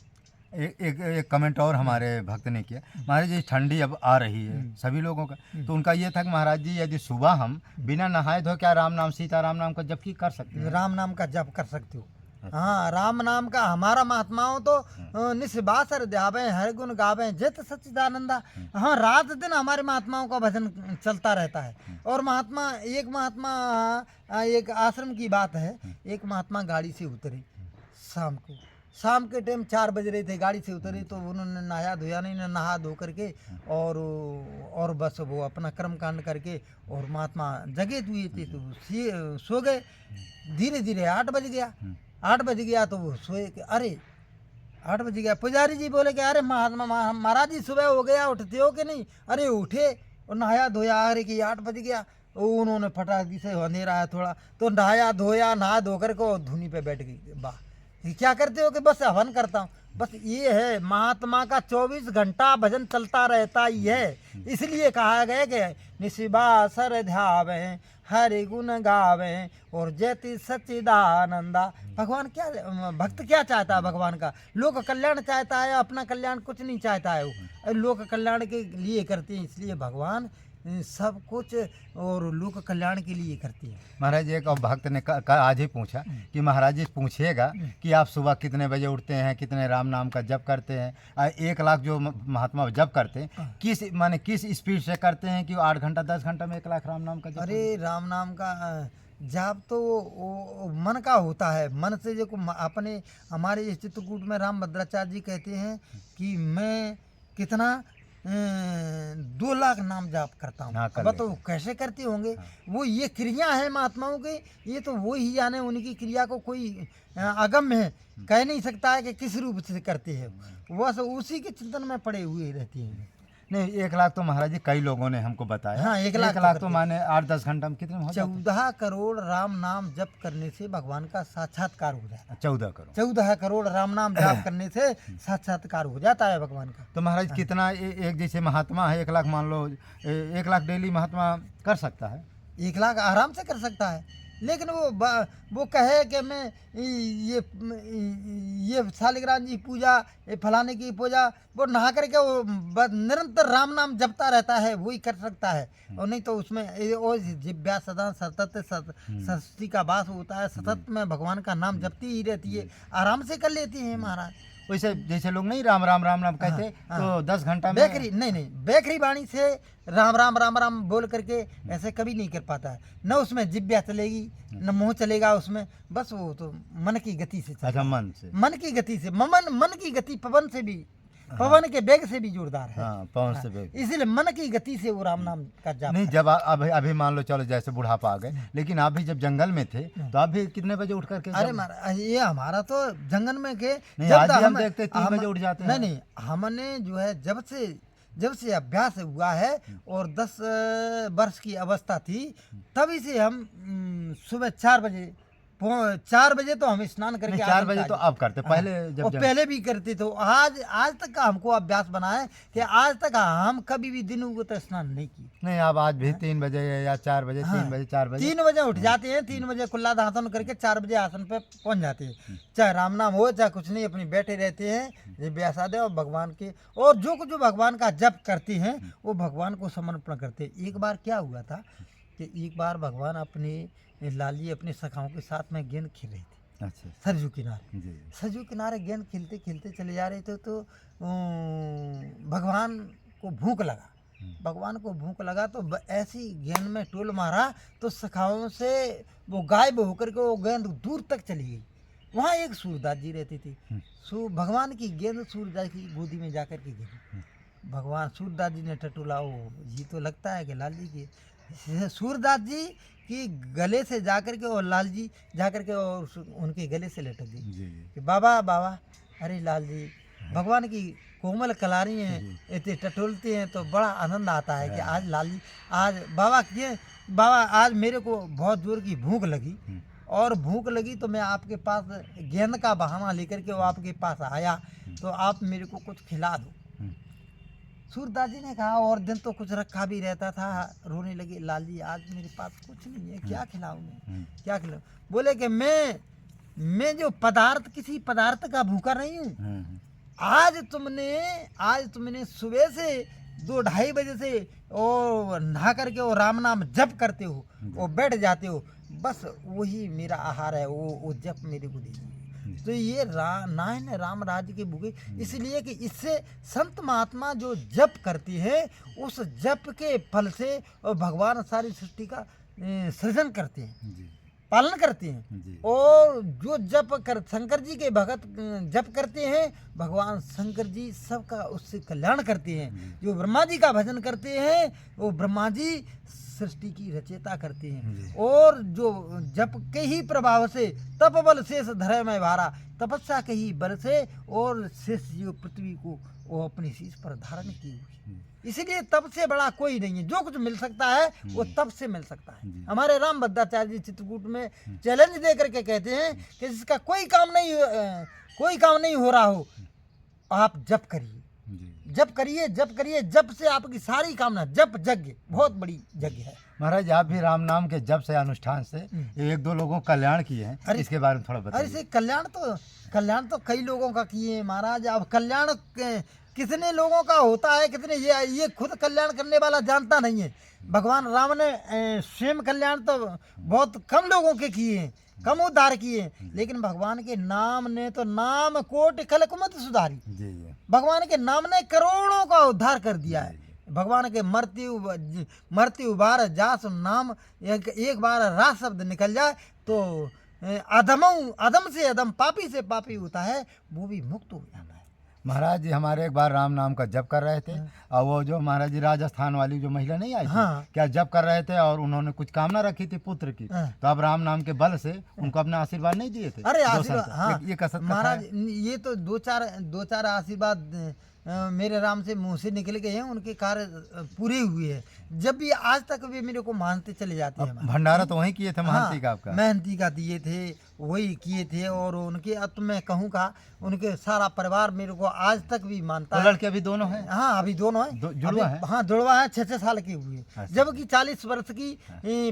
एक कमेंट और हमारे भक्त ने किया, महाराज जी ठंडी अब आ रही है सभी लोगों का, तो उनका ये था कि महाराज जी यदि सुबह हम बिना नहाए धो क्या राम नाम सीता राम नाम का जप की कर सकते हैं? राम नाम का जप कर सकते हो। हाँ, राम नाम का हमारा महात्माओं तो निस्बासर ध्यावे हर गुण गावे जित सच्चिदानंदा। हाँ, रात दिन हमारे महात्माओं का भजन चलता रहता है। और एक आश्रम की बात है, एक महात्मा गाड़ी से उतरे शाम के टाइम 4 बज रहे थे, गाड़ी से उतरे तो उन्होंने नहाया धोया नहीं, नहा धो करके और बस वो अपना कर्म कांड करके, और महात्मा जगे हुए थे तो सो गए। धीरे धीरे 8 बज गया तो वो सोए कि अरे 8 बज गया। पुजारी जी बोले कि अरे महाराज जी सुबह हो गया, उठते हो कि नहीं? अरे उठे और नहाया धोया, अरे कि 8 बज गया। उन्होंने फटाक से अंधेरा है थोड़ा, तो नहाया धोया, नहा धो करके धुनी पे बैठ गई। वाह, क्या करते हो? कि बस हवन करता हूँ। बस ये है, महात्मा का 24 घंटा भजन चलता रहता ही है। इसलिए कहा गया कि निशिबासर ध्यावे हरि गुण गावे और जयति सच्चिदानंदा। भगवान क्या, भक्त क्या चाहता है? भगवान का लोक कल्याण चाहता है, अपना कल्याण कुछ नहीं चाहता है वो, लोक कल्याण के लिए करते हैं। इसलिए भगवान सब कुछ और लोक कल्याण के लिए करते हैं। महाराज एक और भक्त ने आज ही पूछा कि महाराज जी पूछिएगा कि आप सुबह कितने बजे उठते हैं, कितने राम नाम का जप करते हैं? 1 लाख जो महात्मा जप करते हैं किस स्पीड से करते हैं कि 8 घंटा 10 घंटा में 1 लाख राम नाम का जप? अरे राम नाम का जाप तो वो मन का होता है, मन से जो अपने हमारे इस चित्रकूट में राम भद्राचार्य जी कहते हैं कि मैं कितना 2 लाख नाम जाप करता हूँ। अब तो कैसे करते होंगे? वो ये क्रिया है महात्माओं की, ये तो वो ही जाने, उनकी क्रिया को कोई अगम्य है, कह नहीं सकता है कि किस रूप से करते हैं, बस उसी के चिंतन में पड़े हुए रहते हैं। नहीं 1 लाख तो महाराज जी कई लोगों ने हमको बताया। हाँ, 1 लाख 1 लाख तो माने 8-10 घंटा में कितने में हो जाते 14 करोड़ राम नाम जप करने से भगवान का साक्षात्कार हो जाता है। 14 करोड़। 14 करोड़ राम नाम जाप करने से साक्षात्कार हो जाता है भगवान का। तो महाराज कितना एक जैसे महात्मा है 1 लाख मान लो 1 लाख डेली महात्मा कर सकता है? 1 लाख आराम से कर सकता है, लेकिन वो कहे कि मैं ये शालिग्राम जी पूजा, ये फलाने की पूजा, वो नहा करके वो निरंतर राम नाम जपता रहता है, वही कर सकता है। और नहीं तो उसमें वो जिव्या सदा सतत सरस्वती का वास होता है, सतत में भगवान का नाम जपती ही रहती है, आराम से कर लेती है महाराज। वैसे जैसे लोग नहीं राम राम राम राम कहते तो 10 घंटा में बेकरी नहीं बेकरी वाणी से राम राम राम राम बोल करके ऐसे कभी नहीं कर पाता है। न उसमें जिब्या चलेगी न मुंह चलेगा उसमें, बस वो तो मन की गति से अच्छा मन की गति से मन की गति पवन से भी, पवन के वेग से भी जोरदार है। हाँ, पवन से वेग। इसीलिए मन की गति से वो राम नाम का जाप नहीं जब अभी मान लो चलो जैसे बुढ़ापा आ गए, लेकिन आप भी जब जंगल में थे तो आप भी कितने बजे उठ करके? अरे महाराज ये हमारा तो जंगल में के नहीं, आज भी हम देखते 3 बजे उठ जाते हैं। नहीं हमने जो है जब से अभ्यास हुआ है और 10 वर्ष की अवस्था थी, तभी से हम सुबह 4 बजे तो हम स्नान करके 4 बजे तो अब करते, पहले और पहले भी करते थे। आज तक का हमको अभ्यास बना है कि आज तक हम कभी भी दिन को तो स्नान नहीं की। नहीं आप आज भी 3 बजे या 4 बजे 3 बजे 4 बजे 3 बजे उठ जाते हैं, 3 बजे कुल्ला दातन करके 4 बजे आसन पे पहुंच जाते हैं। चाहे राम नाम हो चाहे कुछ नहीं, अपनी बैठे रहते हैं ये व्यासादे और भगवान के, और जो कुछ भगवान का जप करते हैं वो भगवान को समर्पण करते हैं। एक बार क्या हुआ था कि एक बार भगवान अपने लाली अपने सखाओं के साथ में गेंद खेल रहे थे। अच्छा सरजू किनारे सरजू किनारे गेंद खेलते खेलते चले जा रहे थे तो भगवान को भूख लगा तो ऐसी गेंद में टोल मारा तो सखाओं से वो गायब होकर के वो गेंद दूर तक चली गई। वहाँ एक सूरदास जी रहती थी। भगवान की गेंद सूरदास की गोदी में जाकर के गिरी। भगवान सूरदास जी ने टटोला, वो ये तो लगता है कि लाल जी की, सूरदास जी कि गले से जाकर के और लाल जी जाकर के और उनके गले से लटक गई कि बाबा अरे लाल जी भगवान की कोमल कलारी हैं, इतने टटोलते हैं तो बड़ा आनंद आता है कि आज लाल जी बाबा आज मेरे को बहुत जोर की भूख लगी और भूख लगी तो मैं आपके पास गेंद का बहाना लेकर के वो आपके पास आया तो आप मेरे को कुछ खिला दो। सूरदास जी ने कहा और दिन तो कुछ रखा भी रहता था, रोने लगे, लाल जी आज मेरे पास कुछ नहीं है, क्या खिलाऊं मैं, क्या खिलाऊं? बोले कि मैं जो किसी पदार्थ का भूखा नहीं हूँ। आज तुमने सुबह से 2-2:30 बजे से और नहा करके वो राम नाम जप करते हो और बैठ जाते हो, बस वही मेरा आहार है, वो जप मेरे को दे दीजिए। तो ये नायन राम राज्य के भूखे, इसलिए कि इससे संत महात्मा जो जप करती है उस जप के फल से और भगवान सारी सृष्टि का सृजन करते हैं, पालन करते हैं। और जो शंकर जी के भगत जप करते हैं, भगवान शंकर जी सबका उससे कल्याण करते हैं। जो ब्रह्मा जी का भजन करते हैं वो ब्रह्मा जी सृष्टि की रचयिता करते हैं। और जो जप के ही प्रभाव से तप बल शेष धरे में भारा, तपस्या के ही बल से और शेष जीव पृथ्वी को वो अपनी शीश पर धारण की हुई। इसलिए तप से बड़ा कोई नहीं है, जो कुछ मिल सकता है वो तप से मिल सकता है। हमारे राम भद्राचार्य जी चित्रकूट में चैलेंज दे करके कहते हैं कि जिसका कोई काम नहीं हो रहा हो, आप जप करिए, जप करिए, जप से आपकी सारी कामना, जप यज्ञ बहुत बड़ी यज्ञ है। महाराज आप भी राम नाम के जप से अनुष्ठान से 1-2 लोगों का कल्याण किए हैं, इसके बारे में थोड़ा बताइए। अरे कल्याण तो कई लोगों का किए हैं महाराज। अब कल्याण कितने लोगों का होता है, कितने ये खुद कल्याण करने वाला जानता नहीं है। भगवान राम ने स्वयं कल्याण तो बहुत कम लोगों के किए हैं, कम उद्धार किए, लेकिन भगवान के नाम ने तो नाम कोटि खलक मत सुधारी। भगवान के नाम ने करोड़ों का उद्धार कर दिया है। भगवान के मृत्यु बार जास नाम एक बार रा शब्द निकल जाए तो अदम से अदम, पापी से पापी होता है, वो भी मुक्त हो जाता है। महाराज जी हमारे एक बार राम नाम का जप कर रहे थे और वो जो महाराज जी राजस्थान वाली जो महिला नहीं आई थी, क्या जप कर रहे थे और उन्होंने कुछ कामना रखी थी पुत्र की, तो अब राम नाम के बल से उनको अपना आशीर्वाद नहीं दिए थे? अरे आशीर्वाद, हाँ ये कसरत महाराज, ये तो दो चार आशीर्वाद मेरे राम से मुंह से निकल गए हैं, उनके कार्य पूरे हुए हैं। जब भी आज तक वे मेरे को मानते चले जाते हैं। भंडारा तो वहीं किए थे महंती हाँ, का आपका? मेहनती का दिए थे, वही किए थे। और उनके अब तो मैं कहूँ का उनके सारा परिवार मेरे को आज तक भी मानता तो है। लड़के अभी दोनों हैं? हाँ, अभी दोनों हैं। जुड़वा अभी- है? हाँ, जुड़वा है, 6-6 साल के हुए। अच्छा। जबकि 40 वर्ष की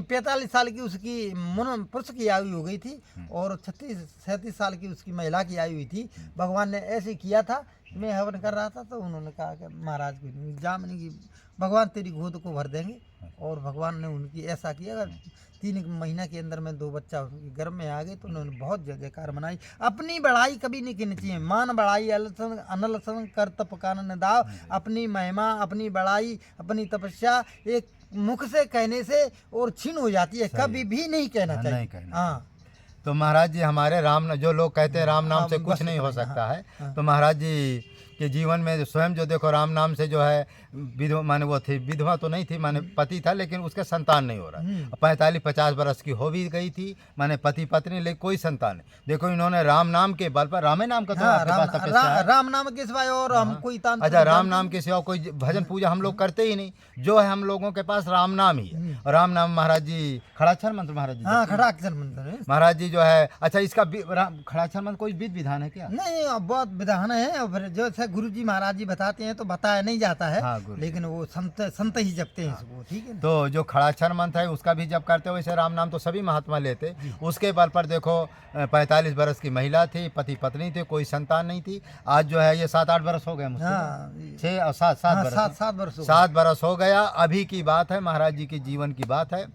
45 साल की उसकी पुरुष की आयु हो गई थी और 36-37 साल की उसकी महिला की आयु हुई थी। भगवान ने ऐसे किया था। मैं हवन कर रहा था तो उन्होंने कहा कि महाराज को जामनी की भगवान तेरी गोद को भर देंगे। और भगवान ने उनकी ऐसा किया। अगर 3 महीना के अंदर में 2 बच्चा उनके गर्भ में आ गए तो उन्होंने बहुत जय जयकार मनाई। अपनी बड़ाई कभी नहीं करनी चाहिए। मान बड़ाई अनलसन कर तप कानन दाव। अपनी महिमा, अपनी बड़ाई, अपनी तपस्या एक मुख से कहने से और छीन हो जाती है। कभी भी नहीं कहना हाँ, चाहिए। नहीं कहना हाँ, तो महाराज जी हमारे राम, जो लोग कहते हैं राम नाम हाँ, से कुछ बस नहीं हो इतना ही, सकता हाँ, है, हाँ। तो महाराज जी के जीवन में स्वयं जो देखो राम नाम से जो है विधवा, माने वो थी, विधवा तो नहीं थी, माने पति था लेकिन उसके संतान नहीं हो रहा। 45-50 बरस की हो भी गई थी, माने पति पत्नी, लेकिन कोई संतान नहीं। देखो इन्होंने राम नाम के बल पर, रामे नाम का तो हाँ, आपके पास तपस्या है। राम नाम के सिवाय और हम कोई तांत्रिक अच्छा, राम जानते नाम के सिवा कोई भजन पूजा हम लोग करते ही नहीं। जो है हम लोगों के पास राम नाम ही है। और राम नाम महाराज जी खड़ाक्षर मंत्र महाराज जी हाँ, जपते हैं। खड़ा अक्षर मंत्र है। महाराज जी जो है, अच्छा इसका खड़ाक्षर मंत्र कोई विधि विधान है क्या? नहीं, बहुत विधान है। और फिर जो है गुरु जी महाराज जी बताते हैं तो बताया नहीं जाता है। हाँ, गुरु जी। लेकिन वो संत ही जपते हैं इसको, ठीक है ना? तो जो खड़ाक्षर मंत्र है उसका भी जप करते हो, वैसे राम नाम तो सभी महात्मा लेते। उसके बल पर देखो 45 बरस की महिला थी, पति पत्नी थे, कोई संतान नहीं थी। आज जो है ये 7-8 बरस हो गए मुझसे। हाँ, 6 और 7 हाँ, बरस। 7 वर्ष हो गए। 7 बरस हो गया। अभी की बात है, महाराज जी के जीवन की बात है।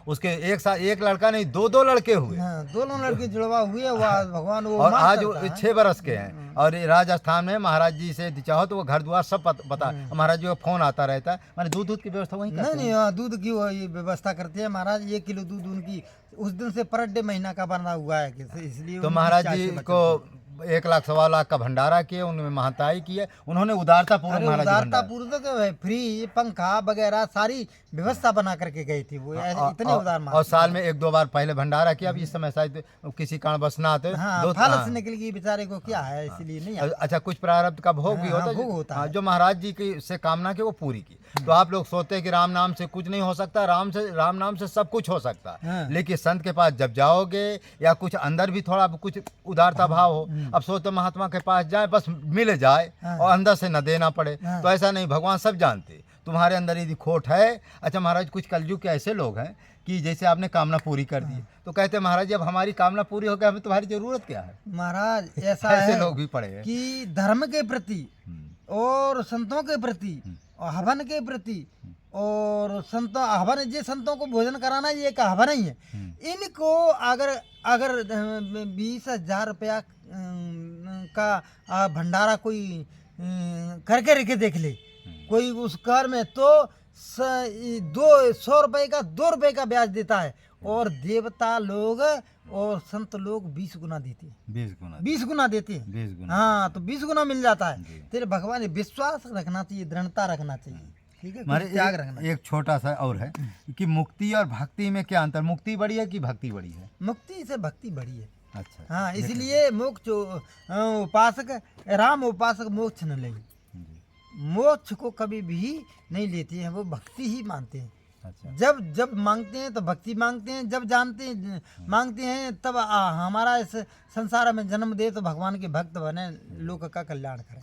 उसके एक लड़का नहीं, 2 लड़के हुए। हाँ, दोनों लड़के जुड़वा हुए। वो भगवान वो और माफ आज करता वो है। 6 बरस के हैं। और ये राजस्थान में महाराज जी से चाहो तो वो घर द्वार सब पता। महाराज जी का फोन आता रहता है, मैंने दूध की व्यवस्था वहीं करते नहीं, हाँ, दूध की वो ये व्यवस्था करते हैं महाराज। 1 किलो दूध उनकी उस दिन से पर डे महीना का बना हुआ है कि इसलिए तो उनकी महाराज चाय जी से को 1 लाख 1.25 लाख का भंडारा किए, उनमें महंताई किए। उन्होंने उदारता पूर्वक अरे महाराज जी उदारता भंडारा। पूर्वक फ्री पंखा वगैरह सारी व्यवस्था बना करके गई थी वो। इतने उदार और महाराज। साल में 1-2 बार पहले भंडारा किया। अब इस समय शायद किसी कारणवश ना आते। हाँ, फालस निकल गई बेचारे को, क्या है, इसलिए नहीं आया। अच्छा, कुछ प्रारब्ध का भोग भी हाँ, होता भोग होता हाँ, है। जो महाराज जी की से कामना की वो पूरी की। तो आप लोग सोचते हैं कि राम नाम से कुछ नहीं हो सकता। राम नाम से सब कुछ हो सकता है। हाँ। लेकिन संत के पास जब जाओगे या कुछ अंदर भी थोड़ा कुछ उदारता भाव हो, अब सोचते महात्मा के पास जाए बस मिल जाए हाँ। और अंदर से न देना पड़े, हाँ। तो ऐसा नहीं। भगवान सब जानते तुम्हारे अंदर यदि खोट है। अच्छा महाराज, कुछ कलयुग के ऐसे लोग हैं कि जैसे आपने कामना पूरी कर दी तो कहते हैं महाराज जी अब हमारी कामना पूरी हो गई, हमें तुम्हारी जरूरत क्या है? महाराज ऐसा ऐसे है लोग भी पड़े हैं। कि धर्म के प्रति और संतों के प्रति और हवन के प्रति और संतों हवन, ये संतों को भोजन कराना ये एक हवन ही है। इनको अगर 20,000 रुपया का भंडारा कोई करके रखे देख ले कोई उस घर में, तो 100 रुपये का 2 रुपये का ब्याज देता है। और देवता लोग और संत लोग 20 गुना देते हैं। 20 गुना देते हैं। 20 गुना। हाँ, तो 20 गुना मिल जाता है। जी। तेरे भगवान विश्वास रखना चाहिए, दृढ़ता रखना चाहिए, ठीक है, हमारे कुछ त्याग रखना चाहिए। एक छोटा सा और है कि मुक्ति और भक्ति में क्या अंतर? मुक्ति बड़ी है कि भक्ति बड़ी है? मुक्ति से भक्ति बड़ी है। अच्छा। हाँ, इसलिए मोक्ष उपासक राम उपासक मोक्ष न ले, मोक्ष को कभी भी नहीं लेते हैं, वो भक्ति ही मानते हैं। अच्छा। जब मांगते हैं तो भक्ति मांगते हैं, जब जानते हैं मांगते हैं तब हमारा इस संसार में जन्म दे तो भगवान के भक्त बने, लोक का कल्याण करें।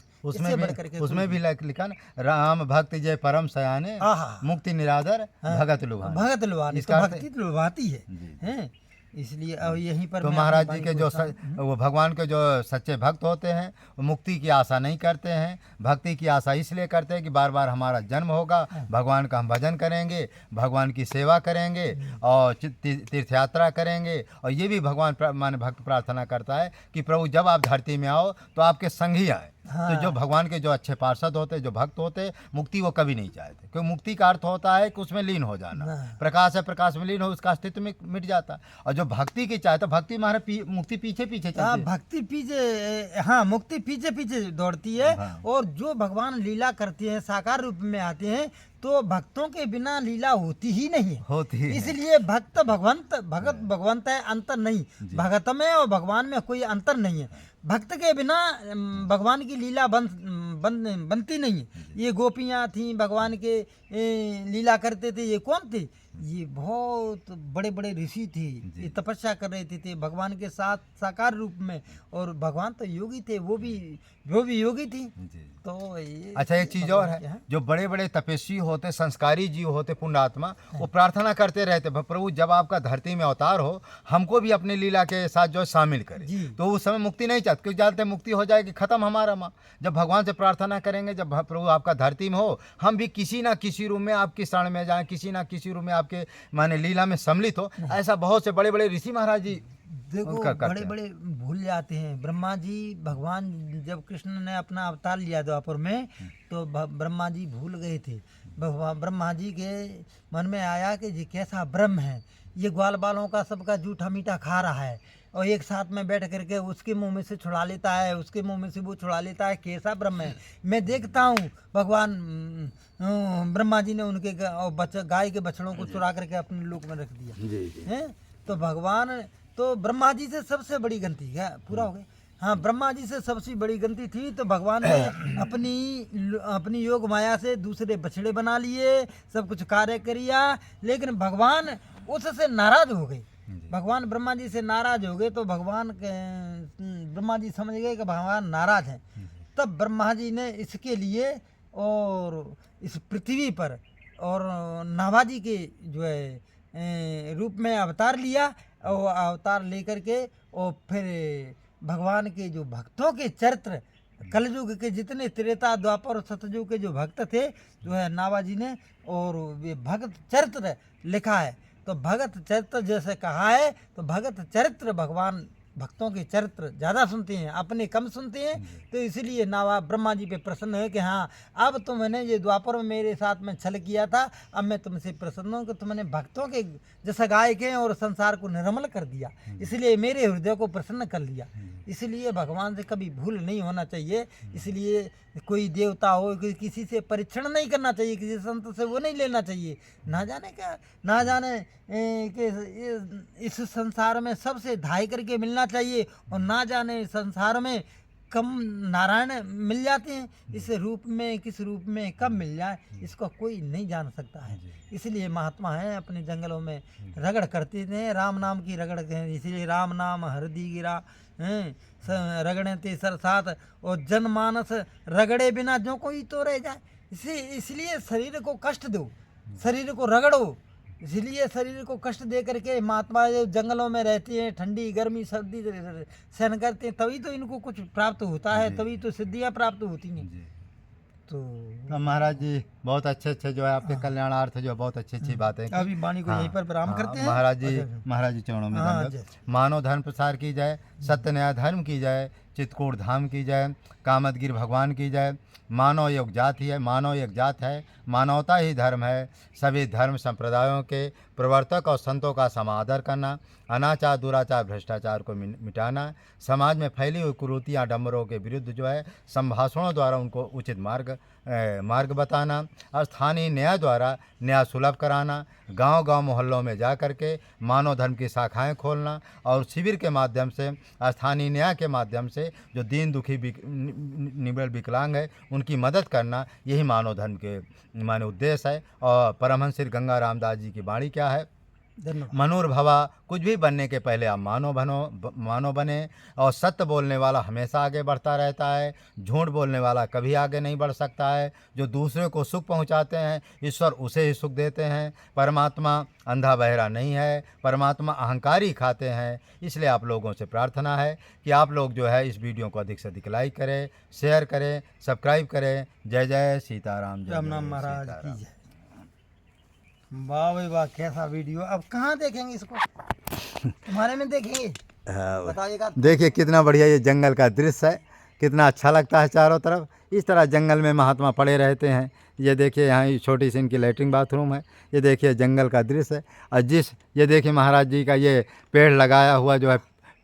उसमें भी लिखा ना, राम भक्त जय परम सयाने, आहा। मुक्ति निराधर भगत लुभाने। भगत लुभानी, तो इसका अर्थ- भक्ति तो लुभाती है, जी। हैं? इसलिए अब यहीं पर तो मैं महाराज अपनी जी वाणी के को जो वो भगवान के जो सच्चे भक्त होते हैं वो मुक्ति की आशा नहीं करते हैं। भक्ति की आशा इसलिए करते हैं कि बार बार हमारा जन्म होगा, भगवान का हम भजन करेंगे, भगवान की सेवा करेंगे और तीर्थ यात्रा करेंगे। और ये भी भगवान माने भक्त प्रार्थना करता है कि प्रभु जब आप धरती में आओ तो आपके संग ही आए। हाँ। तो जो भगवान के जो अच्छे पार्षद होते, जो भक्त होते, मुक्ति वो कभी नहीं चाहते, क्योंकि मुक्ति का अर्थ होता है कि उसमें लीन हो जाना। हाँ। प्रकाश है, प्रकाश में लीन हो, उसका अस्तित्व में मिट जाता। और जो भक्ति की चाहते, भक्ति मारे मुक्ति पीछे पीछे हाँ, चलती है। भक्ति पीछे, हाँ, मुक्ति पीछे पीछे दौड़ती है। हाँ। और जो भगवान लीला करते हैं, साकार रूप में आते हैं, तो भक्तों के बिना लीला होती ही नहीं है। होती है। इसलिए भक्त भगवंत है, अंतर नहीं। भगत में और भगवान में कोई अंतर नहीं है। भक्त के बिना भगवान की लीला बनती नहीं है। ये गोपियाँ थीं, भगवान के लीला करते थे, ये कौन थे? ये बहुत बड़े बड़े ऋषि थे, ये तपस्या कर रहे थे भगवान के साथ साकार रूप में, और भगवान तो योगी थे, वो भी योगी थी। तो ये अच्छा, एक चीज और है, जो बड़े बड़े तपस्वी होते, संस्कारी जीव होते, पुण्यात्मा, वो प्रार्थना करते रहते, प्रभु जब आपका धरती में अवतार हो, हमको भी अपनी लीला के साथ जो है शामिल करे। तो उस समय मुक्ति नहीं चाहते, क्योंकि जानते मुक्ति हो जाएगी, खत्म हमारा माँ। जब भगवान से प्रार्थना करेंगे, जब प्रभु आपका धरती में हो, हम भी किसी ना किसी रूप में आपकी शरण में जाएं, किसी ना किसी रूप में आपके माने लीला में सम्मिलित हो। ऐसा बहुत से बड़े बड़े ऋषि महाराज जी देखो बड़े बड़े भूल जाते हैं। ब्रह्मा जी, भगवान जब कृष्ण ने अपना अवतार लिया द्वापर में, तो ब्रह्मा जी भूल गए थे। ब्रह्मा जी के मन में आया कि ये कैसा ब्रह्म है, ये ग्वाल बालों का सबका जूठा मीठा खा रहा है, और एक साथ में बैठ करके उसके मुंह में से छुड़ा लेता है, उसके मुंह में से वो छुड़ा लेता है, कैसा ब्रह्म है। मैं देखता हूँ भगवान ब्रह्मा जी ने उनके गाय के बछड़ों को चुरा करके अपने लोक में रख दिया है। तो भगवान, तो ब्रह्मा जी से सबसे बड़ी गलती है, पूरा हो गया। हाँ, ब्रह्मा जी से सबसे बड़ी गलती थी, तो भगवान ने अपनी योग माया से दूसरे बछड़े बना लिए, सब कुछ कार्य किया, लेकिन भगवान उससे नाराज हो गए। भगवान ब्रह्मा जी से नाराज हो गए, तो ब्रह्मा जी समझ गए कि भगवान नाराज हैं। तब ब्रह्मा जी ने इसके लिए और इस पृथ्वी पर और नाभाजी के जो है रूप में अवतार लिया, और अवतार लेकर के और फिर भगवान के जो भक्तों के चरित्र, कलयुग के जितने त्रेता द्वापर और सतयुग के जो भक्त थे, जो है नाभाजी ने और वे भगत चरित्र लिखा है। तो भगत चरित्र जैसे कहा है, तो भगत चरित्र भगवान भक्तों के चरित्र ज़्यादा सुनते हैं, अपने कम सुनते हैं। तो इसलिए नावा ब्रह्मा जी पे प्रसन्न है कि हाँ, अब तो मैंने ये द्वापर में मेरे साथ में छल किया था, अब मैं तुमसे प्रसन्न हूँ कि तुमने भक्तों के जैसा गाय के और संसार को निर्मल कर दिया, इसलिए मेरे हृदय को प्रसन्न कर लिया। इसलिए भगवान से कभी भूल नहीं होना चाहिए। इसलिए कोई देवता हो, किसी से परीक्षण नहीं करना चाहिए, किसी संत से वो नहीं लेना चाहिए। ना जाने कि इस संसार में सबसे धाय करके मिलना चाहिए, और ना जाने संसार में कम नारायण मिल जाते हैं, इस रूप में किस रूप में कब मिल जाए, इसको कोई नहीं जान सकता है। इसलिए महात्मा है अपने जंगलों में रगड़ करते थे, राम नाम की रगड़, इसलिए राम नाम हरदी गिरा रगड़े ते सर साथ, और जनमानस रगड़े बिना जो कोई तो रह जाए। इसलिए शरीर को कष्ट दो, शरीर को रगड़ो। इसलिए शरीर को कष्ट दे करके महात्मा जो जंगलों में रहते हैं, ठंडी गर्मी सर्दी सहन करते हैं, तभी तो इनको कुछ प्राप्त होता है, तभी तो सिद्धियाँ प्राप्त होती हैं। तो महाराज जी बहुत अच्छे जो है आपके कल्याणार्थ जो बहुत अच्छी बातें। अभी वाणी को यहीं पर विराम करते हैं। महाराज जी चरणों में दंडवत। मानव धर्म प्रसार की जाए, सत्य न्याय धर्म की जाए, चित्रकूट धाम की जाए, कामदगिर भगवान की जाए। मानव एक जाति है, मानव एक जात है, मानवता ही धर्म है। सभी धर्म संप्रदायों के प्रवर्तक और संतों का समादर करना, अनाचार दुराचार भ्रष्टाचार को मिटाना, समाज में फैली हुई कुरीतियाँ डंबरों के विरुद्ध जो है संभाषणों द्वारा उनको उचित मार्ग बताना, स्थानीय न्याय द्वारा न्याय सुलभ कराना, गांव-गांव मोहल्लों में जा कर के मानव धर्म की शाखाएं खोलना, और शिविर के माध्यम से स्थानीय न्याय के माध्यम से जो दीन दुखी निबल विकलांग है उनकी मदद करना, यही मानव धर्म के माने उद्देश्य है। और परमहंस श्री गंगा रामदास जी की वाणी क्या है? मनोर्भवा, कुछ भी बनने के पहले आप मानव बने। और सत्य बोलने वाला हमेशा आगे बढ़ता रहता है, झूठ बोलने वाला कभी आगे नहीं बढ़ सकता है। जो दूसरे को सुख पहुंचाते हैं, ईश्वर उसे ही सुख देते हैं। परमात्मा अंधा बहरा नहीं है, परमात्मा अहंकारी खाते हैं। इसलिए आप लोगों से प्रार्थना है कि आप लोग जो है इस वीडियो को अधिक से अधिक लाइक करें, शेयर करें, सब्सक्राइब करें। जय जय सीताराम। जय राम महाराज की जय। वाह भाई वाह, कैसा वीडियो। अब कहाँ देखेंगे इसको? तुम्हारे में देखेंगे? बताइएगा। देखिए कितना बढ़िया ये जंगल का दृश्य है, कितना अच्छा लगता है चारों तरफ। इस तरह जंगल में महात्मा पड़े रहते हैं। ये देखिए यहाँ छोटी सी इनकी लैट्रिन बाथरूम है। ये देखिए जंगल का दृश्य है। और ये देखिए महाराज जी का ये पेड़ लगाया हुआ जो है,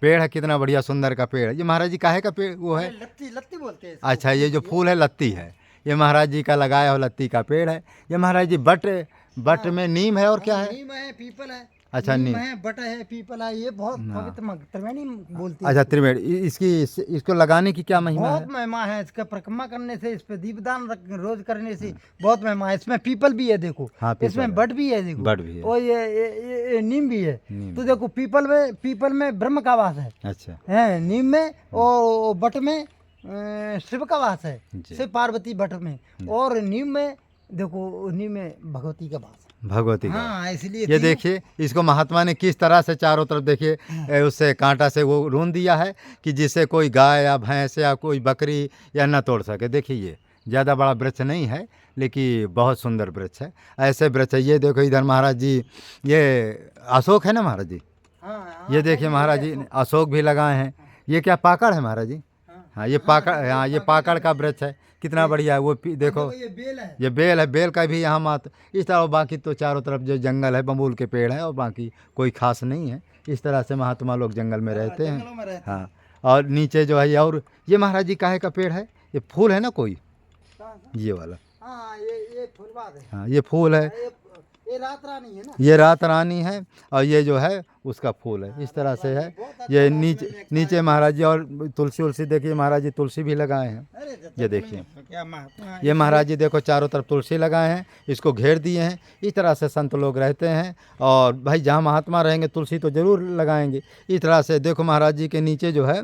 पेड़ है कितना बढ़िया सुंदर का पेड़ है। ये महाराज जी काहे का पेड़ वो है? लत्ती बोलते हैं। अच्छा, ये जो फूल है लत्ती है, ये महाराज जी का लगाया हुआ लत्ती का पेड़ है। ये महाराज जी बट में नीम है और क्या है? नीम है, पीपल है। अच्छा नीम नीम। है, बट है, पीपल है, ये बहुत हाँ। पवित्र त्रिवेणी बोलते हैं अच्छा इसको। त्रिवेणी, इसको लगाने की क्या महिमा बहुत है? महिमा है इसका, परिक्रमा करने से, इस पे दीपदान रोज करने से बहुत महिमा है। इसमें पीपल भी है देखो, हाँ, पीपल इसमें है। बट भी है देखो, बट भी है। और ये नीम भी है। नीम तो भी। देखो पीपल में ब्रह्म का वास है, अच्छा नीम में, और बट में शिव का वास है, जी। शिव पार्वती बट में, और नीम में देखो, नीम में भगवती का वास है। भगवती का। हाँ, इसलिए ये तीनों- देखिए इसको महात्मा ने किस तरह से चारों तरफ देखिए उससे कांटा से वो रूंद दिया है कि जिससे कोई गाय या भैंस या कोई बकरी या न तोड़ सके। देखिए ये ज़्यादा बड़ा वृक्ष नहीं है लेकिन बहुत सुंदर वृक्ष है। ऐसे वृक्ष है। ये देखो इधर महाराज जी, ये अशोक है ना महाराज जी, हाँ, हाँ, ये देखिए महाराज जी अशोक भी लगाए हैं। ये क्या पाकड़ है महाराज जी? हाँ ये पाकड़, हाँ ये पाकड़ का वृक्ष है। कितना बढ़िया है वो देखो, ये बेल है। ये बेल है, बेल का भी यहाँ मात इस तरह। बाकी तो चारों तरफ जो जंगल है बबूल के पेड़ हैं और बाकी कोई खास नहीं है। इस तरह से महात्मा लोग जंगल में रहते जंगलों में हैं। रहते हाँ, और नीचे जो है और ये महाराज जी काहे का पेड़ है? ये फूल है ना कोई, हाँ, ये वाला। हाँ, ये फुलवाद है। हाँ ये फूल है, ये रात रानी है ना। ये रात रानी है, और ये जो है उसका फूल है। इस तरह से है। ये नीचे महाराज जी और तुलसी उलसी देखिए, महाराज जी तुलसी भी लगाए हैं। अरे ये देखिए क्या महात्मा, ये महाराज जी देखो चारों तरफ तुलसी लगाए हैं, इसको घेर दिए हैं। इस तरह से संत लोग रहते हैं। और भाई जहाँ महात्मा रहेंगे तुलसी तो ज़रूर लगाएंगे। इस तरह से देखो महाराज जी के नीचे जो है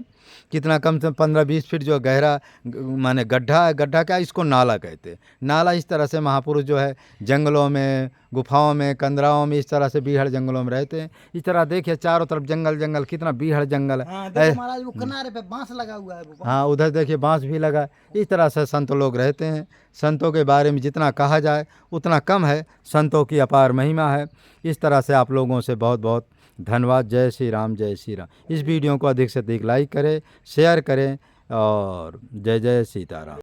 कितना कम से 15-20 फीट जो गहरा माने गड्ढा है। गड्ढा क्या, इसको नाला कहते हैं। नाला इस तरह से महापुरुष जो है जंगलों में, गुफाओं में, कंदराओं में, इस तरह से बीहड़ जंगलों में रहते हैं। इस तरह देखिए चारों तरफ जंगल जंगल, कितना बीहड़ जंगल है। हाँ, देखो महाराज वो किनारे पे बांस लगा हुआ है, वो हाँ उधर देखिए बांस भी लगा। इस तरह से संत लोग रहते हैं। संतों के बारे में जितना कहा जाए उतना कम है। संतों की अपार महिमा है। इस तरह से आप लोगों से बहुत बहुत धन्यवाद। जय श्री राम, जय श्री राम। इस वीडियो को अधिक से अधिक लाइक करें, शेयर करें, और जय जय सीताराम।